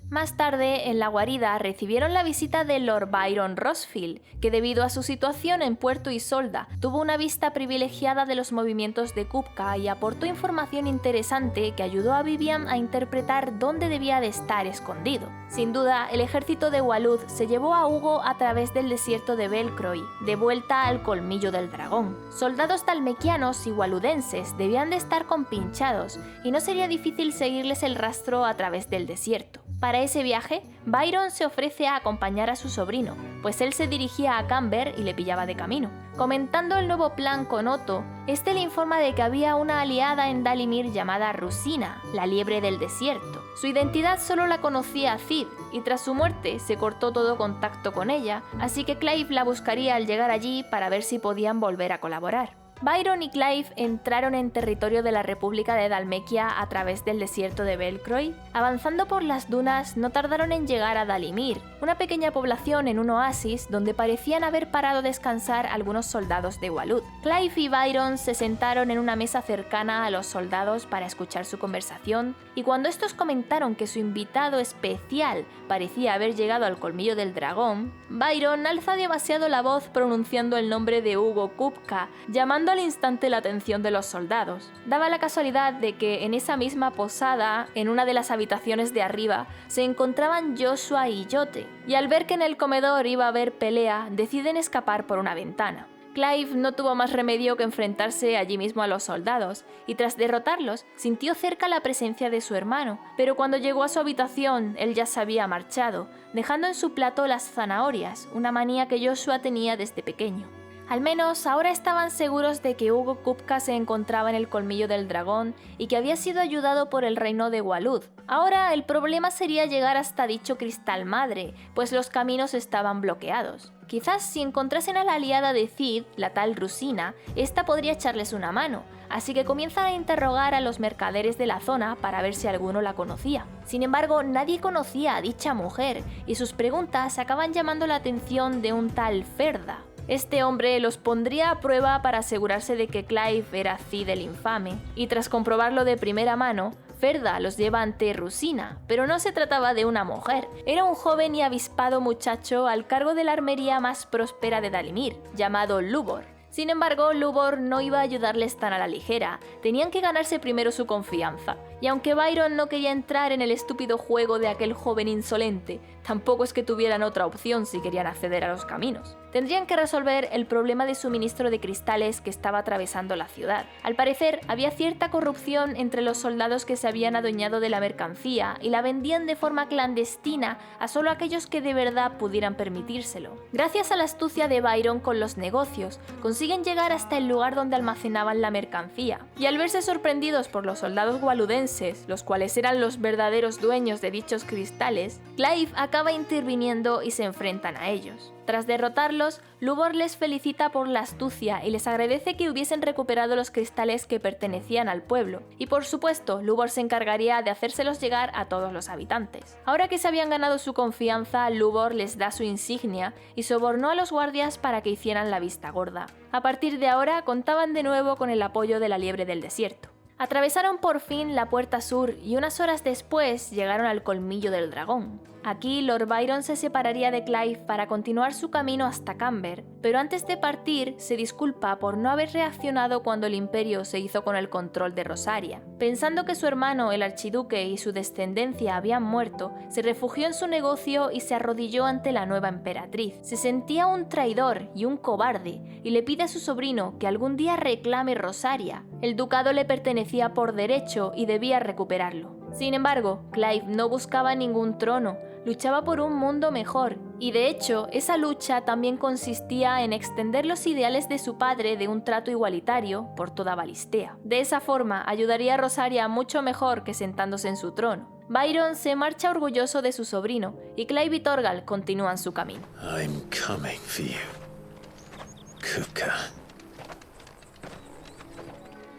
Más tarde, en la guarida, recibieron la visita de Lord Byron Rosfield, que debido a su situación en Puerto Isolda, tuvo una vista privilegiada de los movimientos de Kupka y aportó información interesante que ayudó a Vivian a interpretar dónde debía de estar escondido. Sin duda, el ejército de Walud se llevó a Hugo a través del desierto de Belcroy, de vuelta al colmillo del dragón. Soldados dalmekianos y waludenses debían de estar compinchados, y no sería difícil seguirles el rastro a través del desierto. Para ese viaje, Byron se ofrece a acompañar a su sobrino, pues él se dirigía a Camber y le pillaba de camino. Comentando el nuevo plan con Otto, este le informa de que había una aliada en Dalimir llamada Rusina, la liebre del desierto. Su identidad solo la conocía Cid, y tras su muerte se cortó todo contacto con ella, así que Clive la buscaría al llegar allí para ver si podían volver a colaborar. Byron y Clive entraron en territorio de la República de Dalmekia a través del desierto de Belcroy. Avanzando por las dunas, no tardaron en llegar a Dalimir, una pequeña población en un oasis donde parecían haber parado a descansar algunos soldados de Walud. Clive y Byron se sentaron en una mesa cercana a los soldados para escuchar su conversación, y cuando estos comentaron que su invitado especial parecía haber llegado al colmillo del dragón, Byron alza demasiado la voz pronunciando el nombre de Hugo Kupka, llamando al instante la atención de los soldados. Daba la casualidad de que en esa misma posada, en una de las habitaciones de arriba, se encontraban Joshua y Jote, y al ver que en el comedor iba a haber pelea, deciden escapar por una ventana. Clive no tuvo más remedio que enfrentarse allí mismo a los soldados, y tras derrotarlos, sintió cerca la presencia de su hermano, pero cuando llegó a su habitación, él ya se había marchado, dejando en su plato las zanahorias, una manía que Joshua tenía desde pequeño. Al menos ahora estaban seguros de que Hugo Kupka se encontraba en el colmillo del dragón y que había sido ayudado por el reino de Walud. Ahora el problema sería llegar hasta dicho cristal madre, pues los caminos estaban bloqueados. Quizás si encontrasen a la aliada de Cid, la tal Rusina, esta podría echarles una mano, así que comienzan a interrogar a los mercaderes de la zona para ver si alguno la conocía. Sin embargo, nadie conocía a dicha mujer, y sus preguntas acaban llamando la atención de un tal Ferda. Este hombre los pondría a prueba para asegurarse de que Clive era Cid el infame, y tras comprobarlo de primera mano, Ferda los lleva ante Rusina, pero no se trataba de una mujer, era un joven y avispado muchacho al cargo de la armería más próspera de Dalimir, llamado Lubor. Sin embargo, Lubor no iba a ayudarles tan a la ligera, tenían que ganarse primero su confianza, Y aunque Byron no quería entrar en el estúpido juego de aquel joven insolente, tampoco es que tuvieran otra opción si querían acceder a los caminos. Tendrían que resolver el problema de suministro de cristales que estaba atravesando la ciudad. Al parecer, había cierta corrupción entre los soldados que se habían adueñado de la mercancía y la vendían de forma clandestina a solo aquellos que de verdad pudieran permitírselo. Gracias a la astucia de Byron con los negocios, consiguen llegar hasta el lugar donde almacenaban la mercancía. Y al verse sorprendidos por los soldados waludenses, los cuales eran los verdaderos dueños de dichos cristales, Clive acaba interviniendo y se enfrentan a ellos. Tras derrotarlos, Lubor les felicita por la astucia y les agradece que hubiesen recuperado los cristales que pertenecían al pueblo, y por supuesto, Lubor se encargaría de hacérselos llegar a todos los habitantes. Ahora que se habían ganado su confianza, Lubor les da su insignia y sobornó a los guardias para que hicieran la vista gorda. A partir de ahora, contaban de nuevo con el apoyo de la liebre del desierto. Atravesaron por fin la puerta sur y unas horas después llegaron al colmillo del dragón. Aquí Lord Byron se separaría de Clive para continuar su camino hasta Camber, pero antes de partir se disculpa por no haber reaccionado cuando el imperio se hizo con el control de Rosaria. Pensando que su hermano, el archiduque, y su descendencia habían muerto, se refugió en su negocio y se arrodilló ante la nueva emperatriz. Se sentía un traidor y un cobarde y le pide a su sobrino que algún día reclame Rosaria. El ducado le pertenecía por derecho y debía recuperarlo. Sin embargo, Clive no buscaba ningún trono, luchaba por un mundo mejor, y de hecho, esa lucha también consistía en extender los ideales de su padre de un trato igualitario por toda Valistea. De esa forma, ayudaría a Rosaria mucho mejor que sentándose en su trono. Byron se marcha orgulloso de su sobrino, y Clive y Torgal continúan su camino. I'm coming for you, Kupka.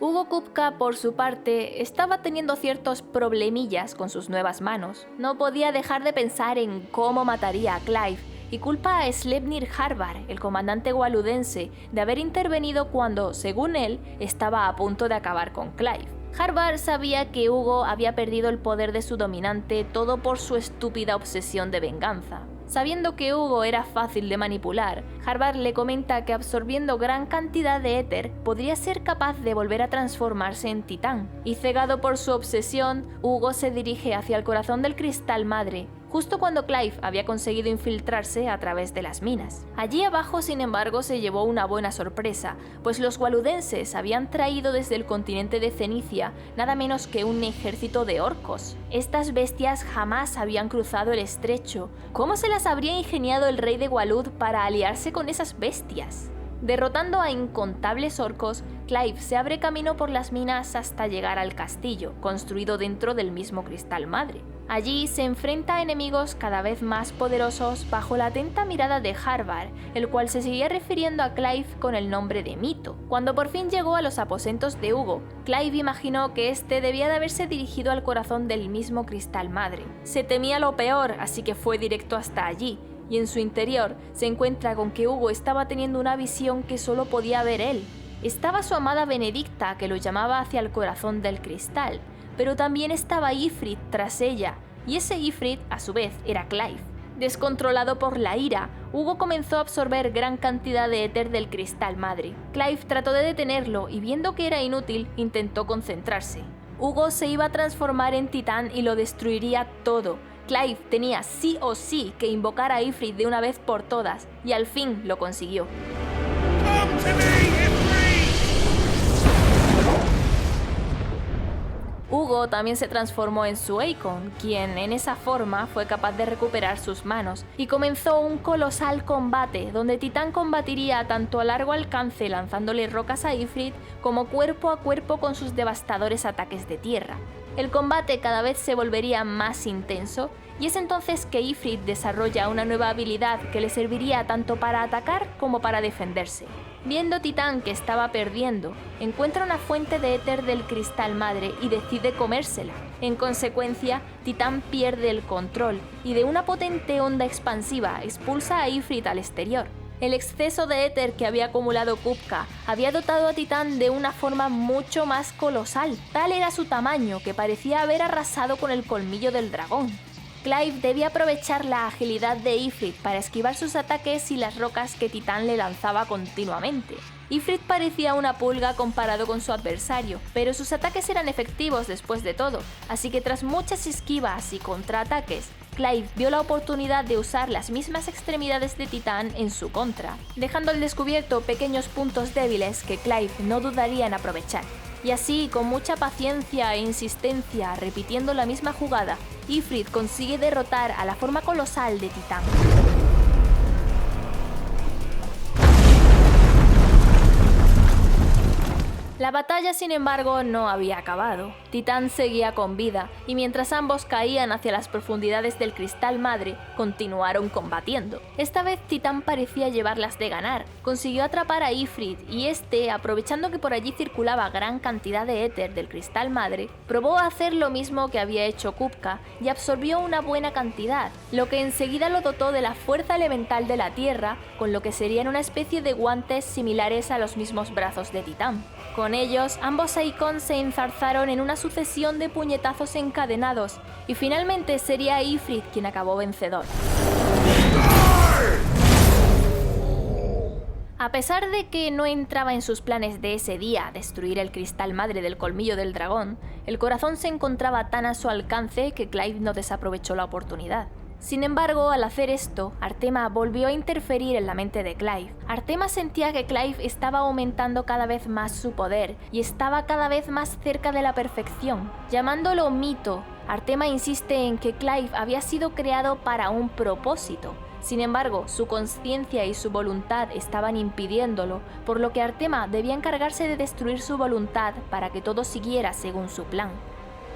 Hugo Kupka, por su parte, estaba teniendo ciertos problemillas con sus nuevas manos. No podía dejar de pensar en cómo mataría a Clive y culpa a Sleipnir Harbard, el comandante waludense, de haber intervenido cuando, según él, estaba a punto de acabar con Clive. Harbard sabía que Hugo había perdido el poder de su dominante todo por su estúpida obsesión de venganza. Sabiendo que Hugo era fácil de manipular, Harbard le comenta que absorbiendo gran cantidad de éter podría ser capaz de volver a transformarse en titán, y cegado por su obsesión, Hugo se dirige hacia el corazón del cristal madre, justo cuando Clive había conseguido infiltrarse a través de las minas. Allí abajo, sin embargo, se llevó una buena sorpresa, pues los waludenses habían traído desde el continente de Cenicia nada menos que un ejército de orcos. Estas bestias jamás habían cruzado el estrecho. ¿Cómo se las habría ingeniado el rey de Walud para aliarse con esas bestias? Derrotando a incontables orcos, Clive se abre camino por las minas hasta llegar al castillo, construido dentro del mismo cristal madre. Allí se enfrenta a enemigos cada vez más poderosos bajo la atenta mirada de Harbard, el cual se seguía refiriendo a Clive con el nombre de Mito. Cuando por fin llegó a los aposentos de Hugo, Clive imaginó que este debía de haberse dirigido al corazón del mismo cristal madre. Se temía lo peor, así que fue directo hasta allí, y en su interior se encuentra con que Hugo estaba teniendo una visión que solo podía ver él. Estaba su amada Benedicta, que lo llamaba hacia el corazón del cristal, pero también estaba Ifrit tras ella, y ese Ifrit a su vez era Clive. Descontrolado por la ira, Hugo comenzó a absorber gran cantidad de éter del cristal madre. Clive trató de detenerlo y viendo que era inútil, intentó concentrarse. Hugo se iba a transformar en titán y lo destruiría todo. Clive tenía sí o sí que invocar a Ifrit de una vez por todas, y al fin lo consiguió. Hugo también se transformó en Sueikon, quien en esa forma fue capaz de recuperar sus manos, y comenzó un colosal combate donde Titán combatiría tanto a largo alcance lanzándole rocas a Ifrit como cuerpo a cuerpo con sus devastadores ataques de tierra. El combate cada vez se volvería más intenso, y es entonces que Ifrit desarrolla una nueva habilidad que le serviría tanto para atacar como para defenderse. Viendo Titán que estaba perdiendo, encuentra una fuente de éter del cristal madre y decide comérsela. En consecuencia, Titán pierde el control y de una potente onda expansiva expulsa a Ifrit al exterior. El exceso de éter que había acumulado Kupka había dotado a Titán de una forma mucho más colosal. Tal era su tamaño que parecía haber arrasado con el colmillo del dragón. Clive debía aprovechar la agilidad de Ifrit para esquivar sus ataques y las rocas que Titán le lanzaba continuamente. Ifrit parecía una pulga comparado con su adversario, pero sus ataques eran efectivos después de todo, así que tras muchas esquivas y contraataques, Clive vio la oportunidad de usar las mismas extremidades de Titán en su contra, dejando al descubierto pequeños puntos débiles que Clive no dudaría en aprovechar. Y así, con mucha paciencia e insistencia, repitiendo la misma jugada, Ifrit consigue derrotar a la forma colosal de Titán. La batalla, sin embargo, no había acabado. Titán seguía con vida, y mientras ambos caían hacia las profundidades del Cristal Madre, continuaron combatiendo. Esta vez Titán parecía llevarlas de ganar. Consiguió atrapar a Ifrit, y este, aprovechando que por allí circulaba gran cantidad de éter del Cristal Madre, probó a hacer lo mismo que había hecho Kupka, y absorbió una buena cantidad, lo que enseguida lo dotó de la fuerza elemental de la Tierra, con lo que serían una especie de guantes similares a los mismos brazos de Titán. Con ellos, ambos Eikon se enzarzaron en una sucesión de puñetazos encadenados, y finalmente sería Ifrit quien acabó vencedor. A pesar de que no entraba en sus planes de ese día destruir el Cristal Madre del Colmillo del Dragón, el corazón se encontraba tan a su alcance que Clive no desaprovechó la oportunidad. Sin embargo, al hacer esto, Artema volvió a interferir en la mente de Clive. Artema sentía que Clive estaba aumentando cada vez más su poder y estaba cada vez más cerca de la perfección. Llamándolo mito, Artema insiste en que Clive había sido creado para un propósito. Sin embargo, su conciencia y su voluntad estaban impidiéndolo, por lo que Artema debía encargarse de destruir su voluntad para que todo siguiera según su plan.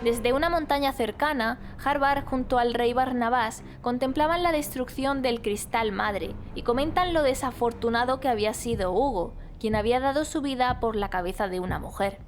Desde una montaña cercana, Harvar junto al rey Barnabás contemplaban la destrucción del Cristal Madre y comentan lo desafortunado que había sido Hugo, quien había dado su vida por la cabeza de una mujer.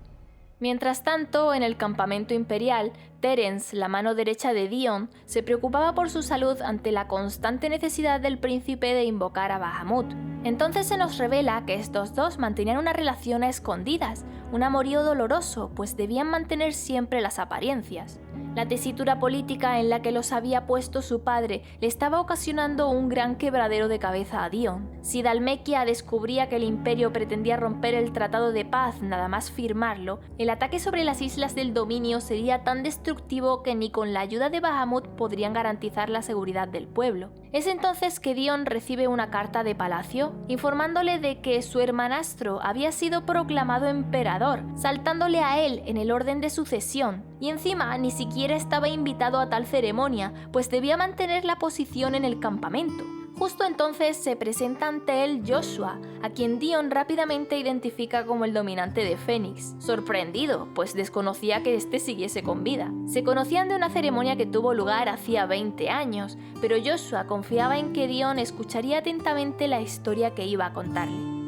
Mientras tanto, en el campamento imperial, Terence, la mano derecha de Dion, se preocupaba por su salud ante la constante necesidad del príncipe de invocar a Bahamut. Entonces se nos revela que estos dos mantenían una relación a escondidas, un amorío doloroso, pues debían mantener siempre las apariencias. La tesitura política en la que los había puesto su padre le estaba ocasionando un gran quebradero de cabeza a Dion. Si Dhalmekia descubría que el imperio pretendía romper el tratado de paz nada más firmarlo, el ataque sobre las islas del dominio sería tan destructivo que ni con la ayuda de Bahamut podrían garantizar la seguridad del pueblo. Es entonces que Dion recibe una carta de palacio informándole de que su hermanastro había sido proclamado emperador, saltándole a él en el orden de sucesión, y encima ni siquiera estaba invitado a tal ceremonia, pues debía mantener la posición en el campamento. Justo entonces se presenta ante él Joshua, a quien Dion rápidamente identifica como el dominante de Fénix, sorprendido, pues desconocía que este siguiese con vida. Se conocían de una ceremonia que tuvo lugar hacía 20 años, pero Joshua confiaba en que Dion escucharía atentamente la historia que iba a contarle.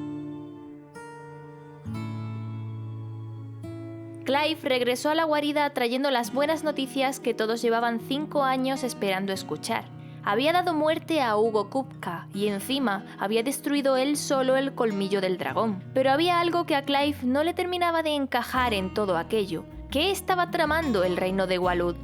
Clive regresó a la guarida trayendo las buenas noticias que todos llevaban 5 años esperando escuchar. Había dado muerte a Hugo Kupka y encima había destruido él solo el colmillo del dragón. Pero había algo que a Clive no le terminaba de encajar en todo aquello. ¿Qué estaba tramando el reino de Walud?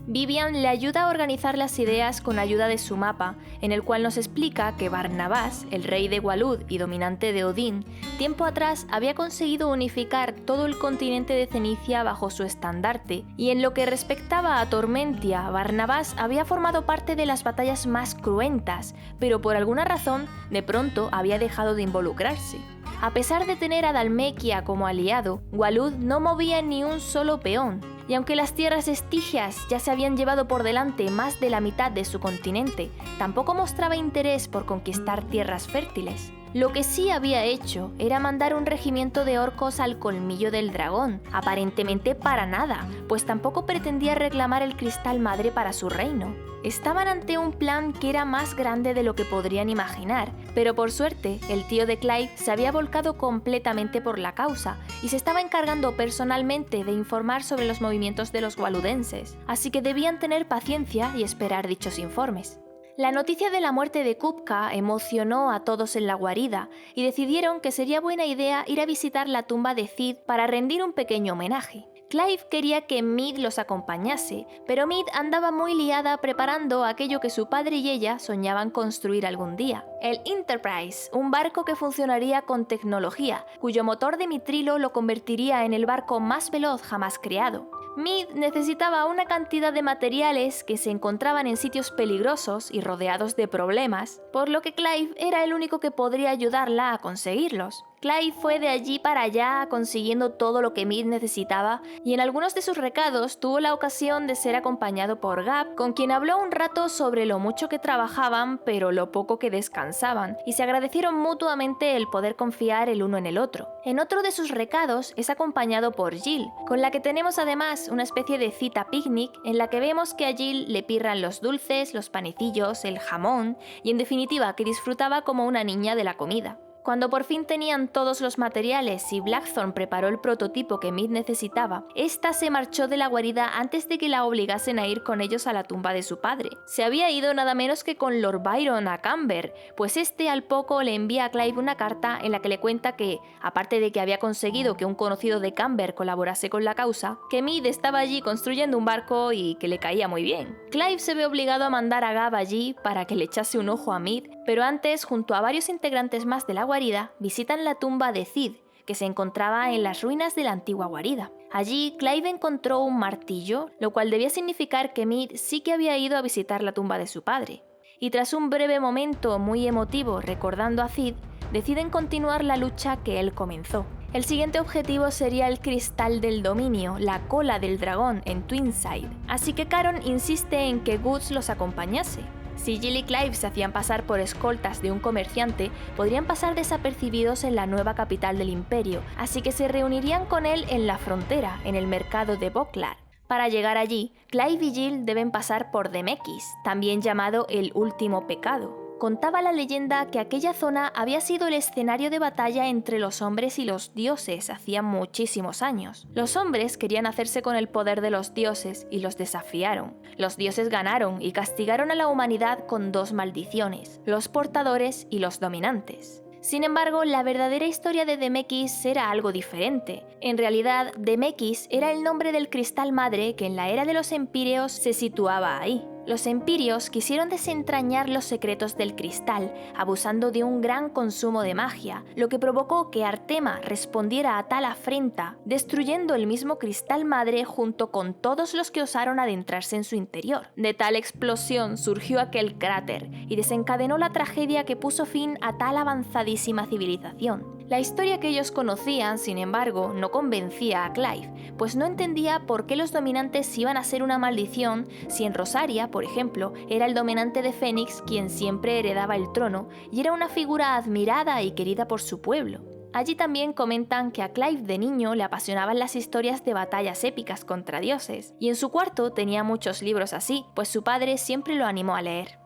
Vivian le ayuda a organizar las ideas con ayuda de su mapa, en el cual nos explica que Barnabás, el rey de Walud y dominante de Odín, tiempo atrás había conseguido unificar todo el continente de Cenicia bajo su estandarte, y en lo que respectaba a Tormentia, Barnabás había formado parte de las batallas más cruentas, pero por alguna razón, de pronto había dejado de involucrarse. A pesar de tener a Dhalmekia como aliado, Walud no movía ni un solo peón, y aunque las tierras estigias ya se habían llevado por delante más de la mitad de su continente, tampoco mostraba interés por conquistar tierras fértiles. Lo que sí había hecho era mandar un regimiento de orcos al colmillo del dragón, aparentemente para nada, pues tampoco pretendía reclamar el Cristal Madre para su reino. Estaban ante un plan que era más grande de lo que podrían imaginar, pero por suerte el tío de Clive se había volcado completamente por la causa y se estaba encargando personalmente de informar sobre los movimientos de los waludenses, así que debían tener paciencia y esperar dichos informes. La noticia de la muerte de Kupka emocionó a todos en la guarida y decidieron que sería buena idea ir a visitar la tumba de Cid para rendir un pequeño homenaje. Clive quería que Mead los acompañase, pero Mead andaba muy liada preparando aquello que su padre y ella soñaban construir algún día. El Enterprise, un barco que funcionaría con tecnología, cuyo motor de mitrilo lo convertiría en el barco más veloz jamás creado. Mead necesitaba una cantidad de materiales que se encontraban en sitios peligrosos y rodeados de problemas, por lo que Clive era el único que podría ayudarla a conseguirlos. Clive fue de allí para allá consiguiendo todo lo que Mead necesitaba y en algunos de sus recados tuvo la ocasión de ser acompañado por Gap, con quien habló un rato sobre lo mucho que trabajaban pero lo poco que descansaban, y se agradecieron mutuamente el poder confiar el uno en el otro. En otro de sus recados es acompañado por Jill, con la que tenemos además una especie de cita picnic en la que vemos que a Jill le pirran los dulces, los panecillos, el jamón y en definitiva que disfrutaba como una niña de la comida. Cuando por fin tenían todos los materiales y Blackthorn preparó el prototipo que Mead necesitaba, esta se marchó de la guarida antes de que la obligasen a ir con ellos a la tumba de su padre. Se había ido nada menos que con Lord Byron a Camber, pues este al poco le envía a Clive una carta en la que le cuenta que, aparte de que había conseguido que un conocido de Camber colaborase con la causa, que Mead estaba allí construyendo un barco y que le caía muy bien. Clive se ve obligado a mandar a Gab allí para que le echase un ojo a Mead, pero antes, junto a varios integrantes más de la guarida, visitan la tumba de Cid, que se encontraba en las ruinas de la antigua guarida. Allí, Clive encontró un martillo, lo cual debía significar que Mead sí que había ido a visitar la tumba de su padre. Y tras un breve momento muy emotivo recordando a Cid, deciden continuar la lucha que él comenzó. El siguiente objetivo sería el cristal del dominio, la cola del dragón en Twinside, así que Caron insiste en que Guts los acompañase. Si Jill y Clive se hacían pasar por escoltas de un comerciante, podrían pasar desapercibidos en la nueva capital del imperio, así que se reunirían con él en la frontera, en el mercado de Boklar. Para llegar allí, Clive y Jill deben pasar por Demekis, también llamado el último pecado. Contaba la leyenda que aquella zona había sido el escenario de batalla entre los hombres y los dioses hacía muchísimos años. Los hombres querían hacerse con el poder de los dioses y los desafiaron. Los dioses ganaron y castigaron a la humanidad con dos maldiciones, los portadores y los dominantes. Sin embargo, la verdadera historia de Demekis era algo diferente. En realidad, Demekis era el nombre del cristal madre que en la era de los empíreos se situaba ahí. Los empíreos quisieron desentrañar los secretos del cristal, abusando de un gran consumo de magia, lo que provocó que Artema respondiera a tal afrenta, destruyendo el mismo cristal madre junto con todos los que osaron adentrarse en su interior. De tal explosión surgió aquel cráter y desencadenó la tragedia que puso fin a tal avanzadísima civilización. La historia que ellos conocían, sin embargo, no convencía a Clive, pues no entendía por qué los dominantes iban a ser una maldición si en Rosaria, por ejemplo, era el dominante de Fénix quien siempre heredaba el trono y era una figura admirada y querida por su pueblo. Allí también comentan que a Clive de niño le apasionaban las historias de batallas épicas contra dioses, y en su cuarto tenía muchos libros así, pues su padre siempre lo animó a leer.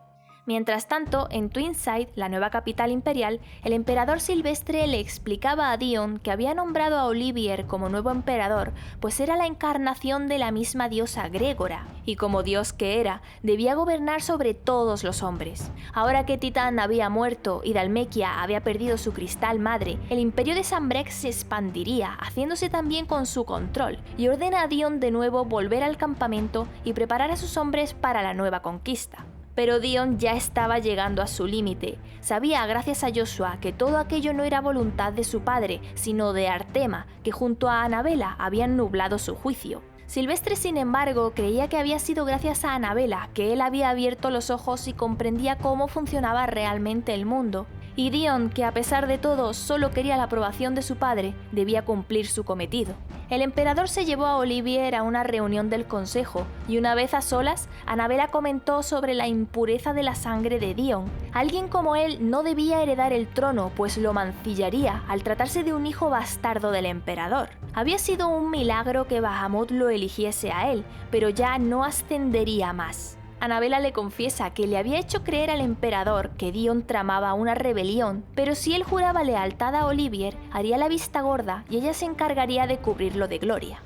Mientras tanto, en Twinside, la nueva capital imperial, el emperador Silvestre le explicaba a Dion que había nombrado a Olivier como nuevo emperador, pues era la encarnación de la misma diosa Grégora, y como dios que era, debía gobernar sobre todos los hombres. Ahora que Titán había muerto y Dhalmekia había perdido su cristal madre, el imperio de Sanbreque se expandiría, haciéndose también con su control, y ordena a Dion de nuevo volver al campamento y preparar a sus hombres para la nueva conquista. Pero Dion ya estaba llegando a su límite. Sabía, gracias a Joshua, que todo aquello no era voluntad de su padre, sino de Artema, que junto a Anabela habían nublado su juicio. Silvestre, sin embargo, creía que había sido gracias a Anabela que él había abierto los ojos y comprendía cómo funcionaba realmente el mundo. Y Dion, que a pesar de todo solo quería la aprobación de su padre, debía cumplir su cometido. El emperador se llevó a Olivier a una reunión del consejo, y una vez a solas, Anabela comentó sobre la impureza de la sangre de Dion. Alguien como él no debía heredar el trono, pues lo mancillaría al tratarse de un hijo bastardo del emperador. Había sido un milagro que Bahamut lo eligiese a él, pero ya no ascendería más. Anabela le confiesa que le había hecho creer al emperador que Dion tramaba una rebelión, pero si él juraba lealtad a Olivier, haría la vista gorda y ella se encargaría de cubrirlo de gloria.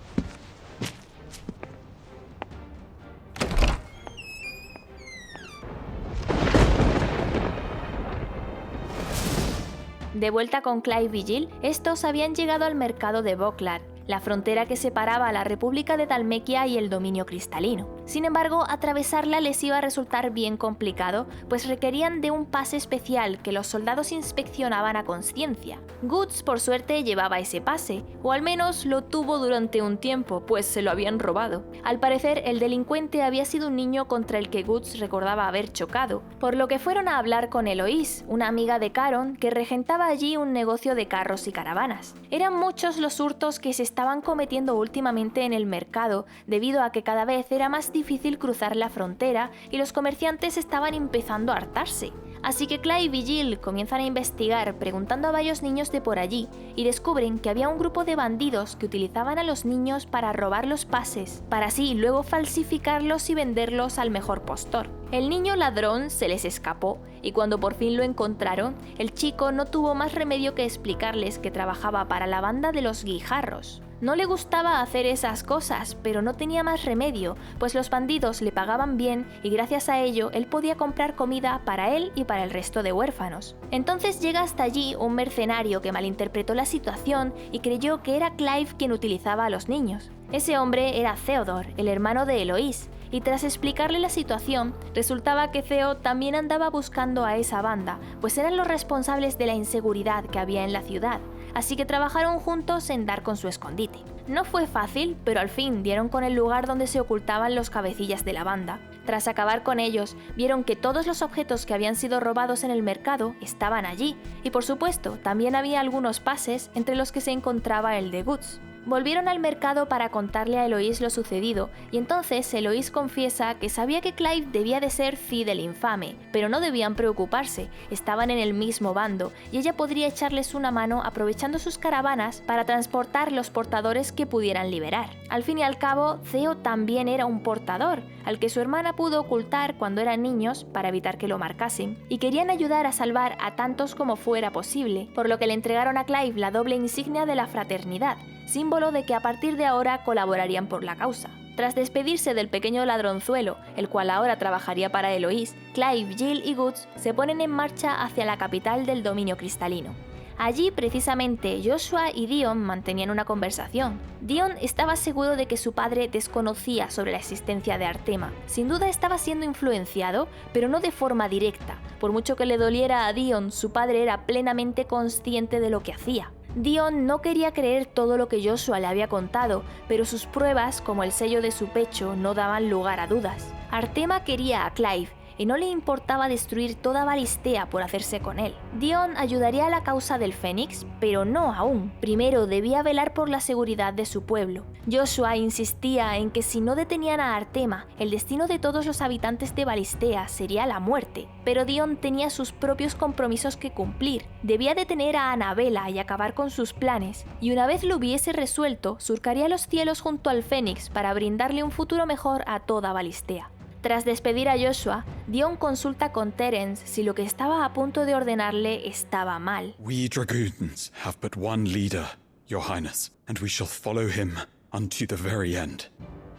De vuelta con Clive y Jill, estos habían llegado al mercado de Boklar. la frontera que separaba a la República de Dhalmekia y el dominio cristalino. Sin embargo, atravesarla les iba a resultar bien complicado, pues requerían de un pase especial que los soldados inspeccionaban a conciencia. Guts, por suerte, llevaba ese pase, o al menos lo tuvo durante un tiempo, pues se lo habían robado. Al parecer, el delincuente había sido un niño contra el que Guts recordaba haber chocado, por lo que fueron a hablar con Eloise, una amiga de Caron que regentaba allí un negocio de carros y caravanas. Eran muchos los hurtos que se estaban cometiendo últimamente en el mercado, debido a que cada vez era más difícil cruzar la frontera y los comerciantes estaban empezando a hartarse. Así que Clive y Jill comienzan a investigar preguntando a varios niños de por allí y descubren que había un grupo de bandidos que utilizaban a los niños para robar los pases, para así luego falsificarlos y venderlos al mejor postor. El niño ladrón se les escapó y cuando por fin lo encontraron, el chico no tuvo más remedio que explicarles que trabajaba para la banda de los guijarros. No le gustaba hacer esas cosas, pero no tenía más remedio, pues los bandidos le pagaban bien y gracias a ello él podía comprar comida para él y para el resto de huérfanos. Entonces llega hasta allí un mercenario que malinterpretó la situación y creyó que era Clive quien utilizaba a los niños. Ese hombre era Theodore, el hermano de Eloise, y tras explicarle la situación, resultaba que Theo también andaba buscando a esa banda, pues eran los responsables de la inseguridad que había en la ciudad, así que trabajaron juntos en dar con su escondite. No fue fácil, pero al fin dieron con el lugar donde se ocultaban los cabecillas de la banda. Tras acabar con ellos, vieron que todos los objetos que habían sido robados en el mercado estaban allí, y por supuesto, también había algunos pases entre los que se encontraba el de Guts. Volvieron al mercado para contarle a Eloise lo sucedido, y entonces Eloise confiesa que sabía que Clive debía de ser Cid el infame, pero no debían preocuparse, estaban en el mismo bando, y ella podría echarles una mano aprovechando sus caravanas para transportar los portadores que pudieran liberar. Al fin y al cabo, Theo también era un portador, al que su hermana pudo ocultar cuando eran niños para evitar que lo marcasen, y querían ayudar a salvar a tantos como fuera posible, por lo que le entregaron a Clive la doble insignia de la fraternidad, símbolo de que a partir de ahora colaborarían por la causa. Tras despedirse del pequeño ladronzuelo, el cual ahora trabajaría para Eloise, Clive, Jill y Guts se ponen en marcha hacia la capital del dominio cristalino. Allí, precisamente, Joshua y Dion mantenían una conversación. Dion estaba seguro de que su padre desconocía sobre la existencia de Artema. Sin duda estaba siendo influenciado, pero no de forma directa. Por mucho que le doliera a Dion, su padre era plenamente consciente de lo que hacía. Dion no quería creer todo lo que Joshua le había contado, pero sus pruebas, como el sello de su pecho, no daban lugar a dudas. Artema quería a Clive, y no le importaba destruir toda Valistea por hacerse con él. Dion ayudaría a la causa del Fénix, pero no aún. Primero debía velar por la seguridad de su pueblo. Joshua insistía en que si no detenían a Artema, el destino de todos los habitantes de Valistea sería la muerte. Pero Dion tenía sus propios compromisos que cumplir. Debía detener a Annabella y acabar con sus planes, y una vez lo hubiese resuelto, surcaría los cielos junto al Fénix para brindarle un futuro mejor a toda Valistea. Tras despedir a Joshua, Dion consulta con Terence si lo que estaba a punto de ordenarle estaba mal. We Dragoons have but one leader, Your Highness, and we shall follow him unto the very end.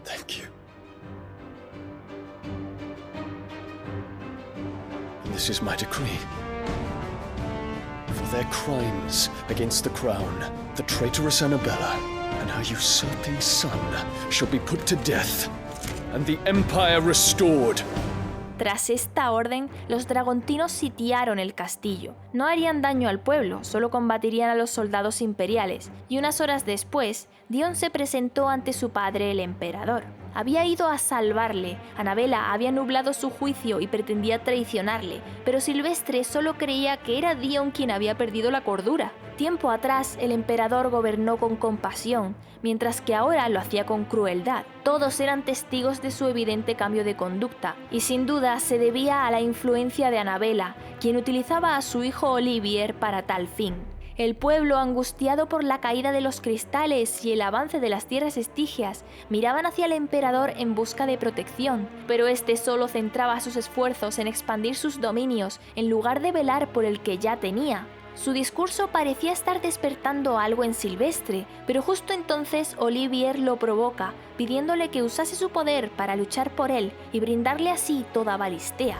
Thank you. And this is my decree. For their crimes against the crown, the traitorous Annabella and her usurping son shall be put to death, and the Empire restored. Tras esta orden, los dragontinos sitiaron el castillo. No harían daño al pueblo, solo combatirían a los soldados imperiales, y unas horas después, Dion se presentó ante su padre, el emperador. Había ido a salvarle, Annabella había nublado su juicio y pretendía traicionarle, pero Silvestre solo creía que era Dion quien había perdido la cordura. Tiempo atrás, el emperador gobernó con compasión, mientras que ahora lo hacía con crueldad. Todos eran testigos de su evidente cambio de conducta, y sin duda se debía a la influencia de Annabella, quien utilizaba a su hijo Olivier para tal fin. El pueblo, angustiado por la caída de los cristales y el avance de las tierras estigias, miraban hacia el emperador en busca de protección, pero este solo centraba sus esfuerzos en expandir sus dominios en lugar de velar por el que ya tenía. Su discurso parecía estar despertando algo en Silvestre, pero justo entonces Olivier lo provoca, pidiéndole que usase su poder para luchar por él y brindarle así toda Valistea.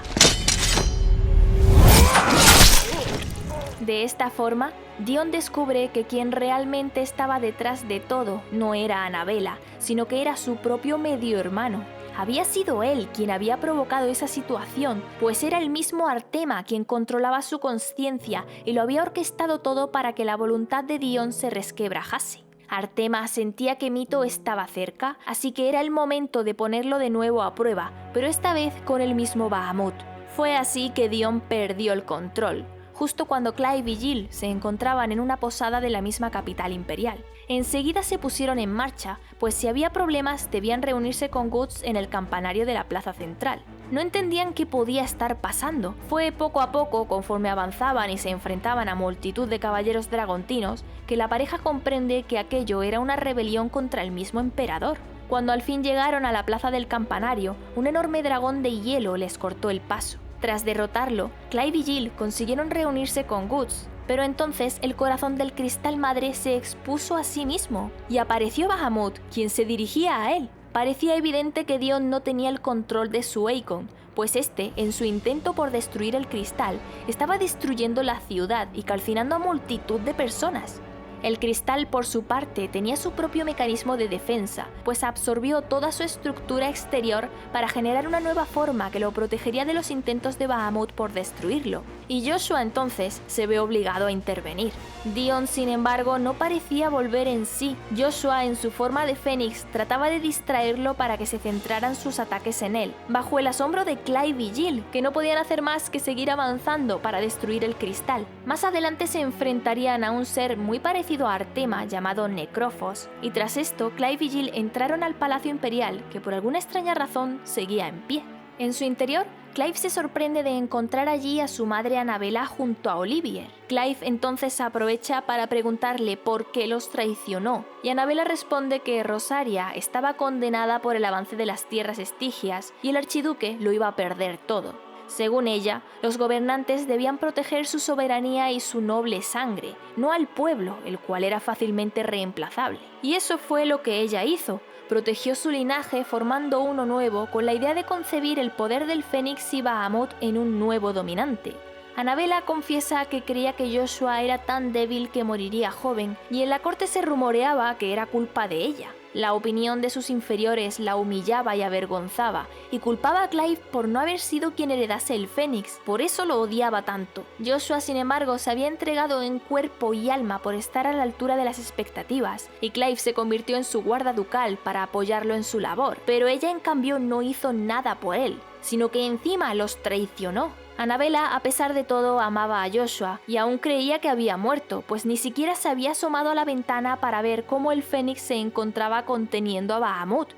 De esta forma, Dion descubre que quien realmente estaba detrás de todo no era Annabella, sino que era su propio medio hermano. Había sido él quien había provocado esa situación, pues era el mismo Artema quien controlaba su conciencia y lo había orquestado todo para que la voluntad de Dion se resquebrajase. Artema sentía que Mito estaba cerca, así que era el momento de ponerlo de nuevo a prueba, pero esta vez con el mismo Bahamut. Fue así que Dion perdió el control, justo cuando Clive y Jill se encontraban en una posada de la misma capital imperial. Enseguida se pusieron en marcha, pues si había problemas debían reunirse con Guts en el campanario de la plaza central. No entendían qué podía estar pasando. Fue poco a poco, conforme avanzaban y se enfrentaban a multitud de caballeros dragontinos, que la pareja comprende que aquello era una rebelión contra el mismo emperador. Cuando al fin llegaron a la plaza del campanario, un enorme dragón de hielo les cortó el paso. Tras derrotarlo, Clive y Jill consiguieron reunirse con Guts, pero entonces el corazón del Cristal Madre se expuso a sí mismo y apareció Bahamut, quien se dirigía a él. Parecía evidente que Dion no tenía el control de su Eikon, pues este, en su intento por destruir el cristal, estaba destruyendo la ciudad y calcinando a multitud de personas. El cristal, por su parte, tenía su propio mecanismo de defensa, pues absorbió toda su estructura exterior para generar una nueva forma que lo protegería de los intentos de Bahamut por destruirlo. Y Joshua entonces se ve obligado a intervenir. Dion, sin embargo, no parecía volver en sí. Joshua, en su forma de Fénix, trataba de distraerlo para que se centraran sus ataques en él, bajo el asombro de Clive y Jill, que no podían hacer más que seguir avanzando para destruir el cristal. Más adelante se enfrentarían a un ser muy parecido a Artema llamado Necrophos, y tras esto Clive y Jill entraron al Palacio Imperial, que por alguna extraña razón seguía en pie. En su interior, Clive se sorprende de encontrar allí a su madre Annabella junto a Olivier. Clive entonces aprovecha para preguntarle por qué los traicionó, y Annabella responde que Rosaria estaba condenada por el avance de las tierras estigias y el archiduque lo iba a perder todo. Según ella, los gobernantes debían proteger su soberanía y su noble sangre, no al pueblo, el cual era fácilmente reemplazable. Y eso fue lo que ella hizo. Protegió su linaje formando uno nuevo con la idea de concebir el poder del Fénix y Bahamut en un nuevo dominante. Annabella confiesa que creía que Joshua era tan débil que moriría joven, y en la corte se rumoreaba que era culpa de ella. La opinión de sus inferiores la humillaba y avergonzaba, y culpaba a Clive por no haber sido quien heredase el Fénix, por eso lo odiaba tanto. Joshua, sin embargo, se había entregado en cuerpo y alma por estar a la altura de las expectativas, y Clive se convirtió en su guarda ducal para apoyarlo en su labor, pero ella en cambio no hizo nada por él, sino que encima los traicionó. Annabella, a pesar de todo, amaba a Joshua y aún creía que había muerto, pues ni siquiera se había asomado a la ventana para ver cómo el Fénix se encontraba conteniendo a Bahamut.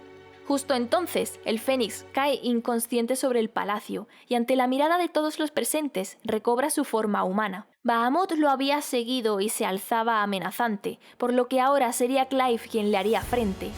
Justo entonces, el Fénix cae inconsciente sobre el palacio y ante la mirada de todos los presentes recobra su forma humana. Bahamut lo había seguido y se alzaba amenazante, por lo que ahora sería Clive quien le haría frente.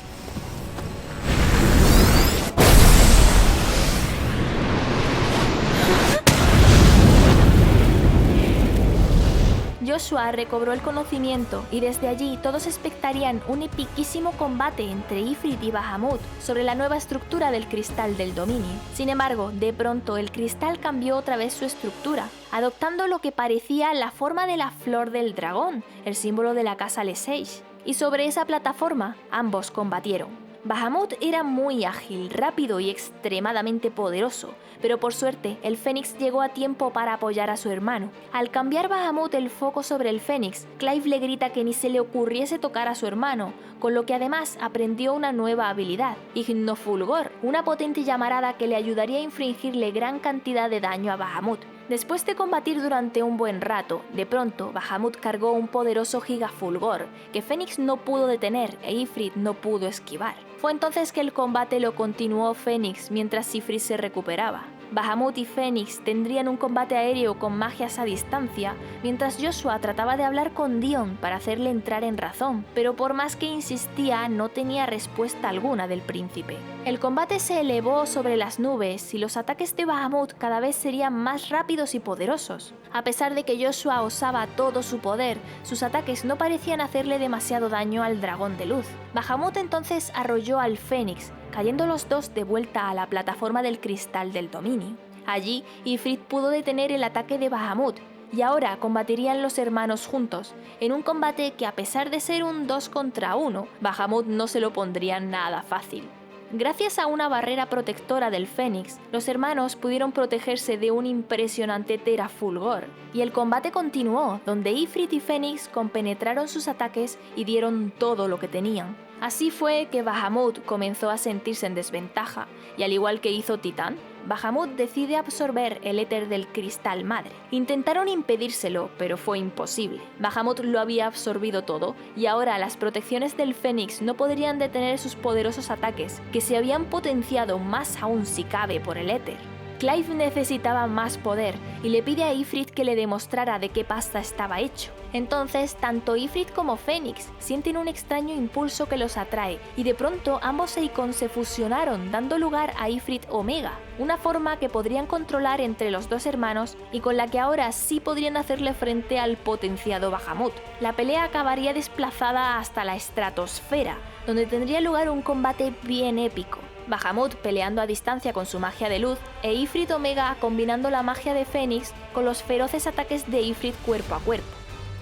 Joshua recobró el conocimiento y desde allí todos expectarían un epiquísimo combate entre Ifrit y Bahamut sobre la nueva estructura del cristal del dominio. Sin embargo, de pronto el cristal cambió otra vez su estructura, adoptando lo que parecía la forma de la flor del dragón, el símbolo de la casa Lesage, y sobre esa plataforma ambos combatieron. Bahamut era muy ágil, rápido y extremadamente poderoso, pero por suerte el Fénix llegó a tiempo para apoyar a su hermano. Al cambiar Bahamut el foco sobre el Fénix, Clive le grita que ni se le ocurriese tocar a su hermano, con lo que además aprendió una nueva habilidad, Ignofulgor, una potente llamarada que le ayudaría a infligirle gran cantidad de daño a Bahamut. Después de combatir durante un buen rato, de pronto Bahamut cargó un poderoso Gigafulgor que Fénix no pudo detener e Ifrit no pudo esquivar. Fue entonces que el combate lo continuó Fénix mientras Ifrit se recuperaba. Bahamut y Fénix tendrían un combate aéreo con magias a distancia, mientras Joshua trataba de hablar con Dion para hacerle entrar en razón, pero por más que insistía no tenía respuesta alguna del príncipe. El combate se elevó sobre las nubes y los ataques de Bahamut cada vez serían más rápidos y poderosos. A pesar de que Joshua osaba todo su poder, sus ataques no parecían hacerle demasiado daño al dragón de luz. Bahamut entonces arrolló al Fénix, cayendo los dos de vuelta a la plataforma del cristal del dominio. Allí, Ifrit pudo detener el ataque de Bahamut, y ahora combatirían los hermanos juntos, en un combate que a pesar de ser un 2 contra 1, Bahamut no se lo pondría nada fácil. Gracias a una barrera protectora del Fénix, los hermanos pudieron protegerse de un impresionante terafulgor, y el combate continuó, donde Ifrit y Fénix compenetraron sus ataques y dieron todo lo que tenían. Así fue que Bahamut comenzó a sentirse en desventaja, y al igual que hizo Titán, Bahamut decide absorber el éter del Cristal Madre. Intentaron impedírselo, pero fue imposible. Bahamut lo había absorbido todo, y ahora las protecciones del Fénix no podrían detener sus poderosos ataques, que se habían potenciado más aún si cabe por el éter. Clive necesitaba más poder y le pide a Ifrit que le demostrara de qué pasta estaba hecho. Entonces, tanto Ifrit como Fénix sienten un extraño impulso que los atrae y de pronto ambos Eikon se fusionaron dando lugar a Ifrit Omega, una forma que podrían controlar entre los dos hermanos y con la que ahora sí podrían hacerle frente al potenciado Bahamut. La pelea acabaría desplazada hasta la estratosfera, donde tendría lugar un combate bien épico. Bahamut peleando a distancia con su magia de luz e Ifrit Omega combinando la magia de Fénix con los feroces ataques de Ifrit cuerpo a cuerpo.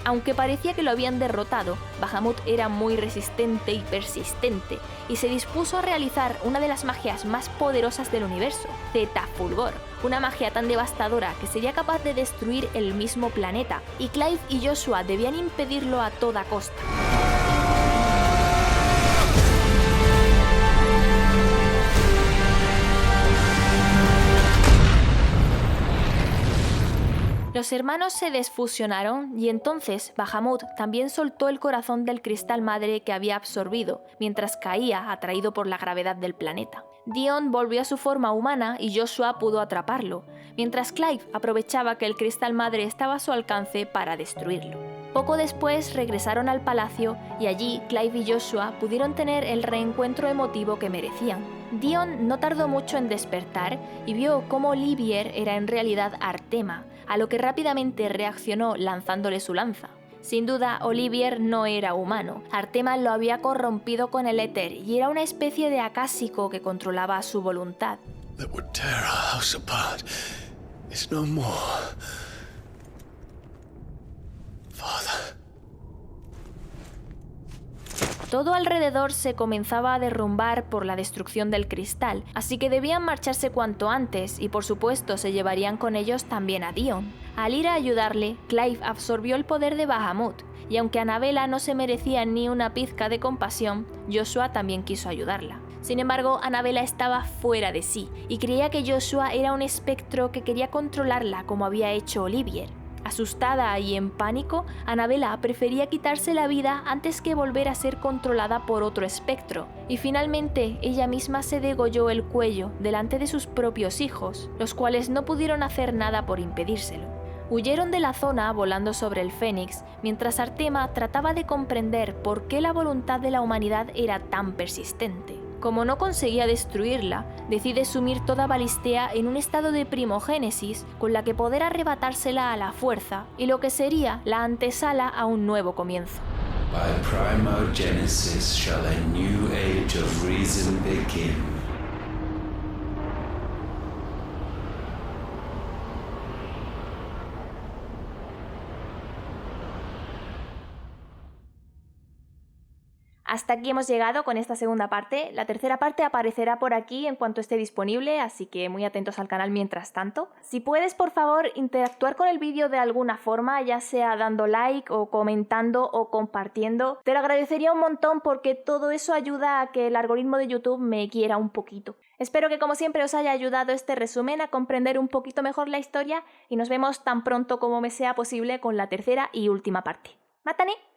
Aunque parecía que lo habían derrotado, Bahamut era muy resistente y persistente y se dispuso a realizar una de las magias más poderosas del universo, Zeta Fulgor, una magia tan devastadora que sería capaz de destruir el mismo planeta, y Clive y Joshua debían impedirlo a toda costa. Los hermanos se desfusionaron y entonces Bahamut también soltó el corazón del Cristal Madre que había absorbido, mientras caía atraído por la gravedad del planeta. Dion volvió a su forma humana y Joshua pudo atraparlo, mientras Clive aprovechaba que el Cristal Madre estaba a su alcance para destruirlo. Poco después regresaron al palacio y allí Clive y Joshua pudieron tener el reencuentro emotivo que merecían. Dion no tardó mucho en despertar y vio cómo Livier era en realidad Artema, a lo que rápidamente reaccionó lanzándole su lanza. Sin duda, Olivier no era humano. Artema lo había corrompido con el éter y era una especie de acásico que controlaba su voluntad. That would tear our house apart is no more. Father. Todo alrededor se comenzaba a derrumbar por la destrucción del cristal, así que debían marcharse cuanto antes y por supuesto se llevarían con ellos también a Dion. Al ir a ayudarle, Clive absorbió el poder de Bahamut, y aunque Annabella no se merecía ni una pizca de compasión, Joshua también quiso ayudarla. Sin embargo, Annabella estaba fuera de sí y creía que Joshua era un espectro que quería controlarla como había hecho Olivier. Asustada y en pánico, Annabella prefería quitarse la vida antes que volver a ser controlada por otro espectro, y finalmente ella misma se degolló el cuello delante de sus propios hijos, los cuales no pudieron hacer nada por impedírselo. Huyeron de la zona volando sobre el Fénix, mientras Artema trataba de comprender por qué la voluntad de la humanidad era tan persistente. Como no conseguía destruirla, decide sumir toda Valistea en un estado de primogénesis con la que poder arrebatársela a la fuerza y lo que sería la antesala a un nuevo comienzo. By primogenesis shall a new age of reason begin. Hasta aquí hemos llegado con esta segunda parte. La tercera parte aparecerá por aquí en cuanto esté disponible, así que muy atentos al canal mientras tanto. Si puedes, por favor, interactuar con el vídeo de alguna forma, ya sea dando like o comentando o compartiendo. Te lo agradecería un montón porque todo eso ayuda a que el algoritmo de YouTube me quiera un poquito. Espero que como siempre os haya ayudado este resumen a comprender un poquito mejor la historia y nos vemos tan pronto como me sea posible con la tercera y última parte. ¡Mátane!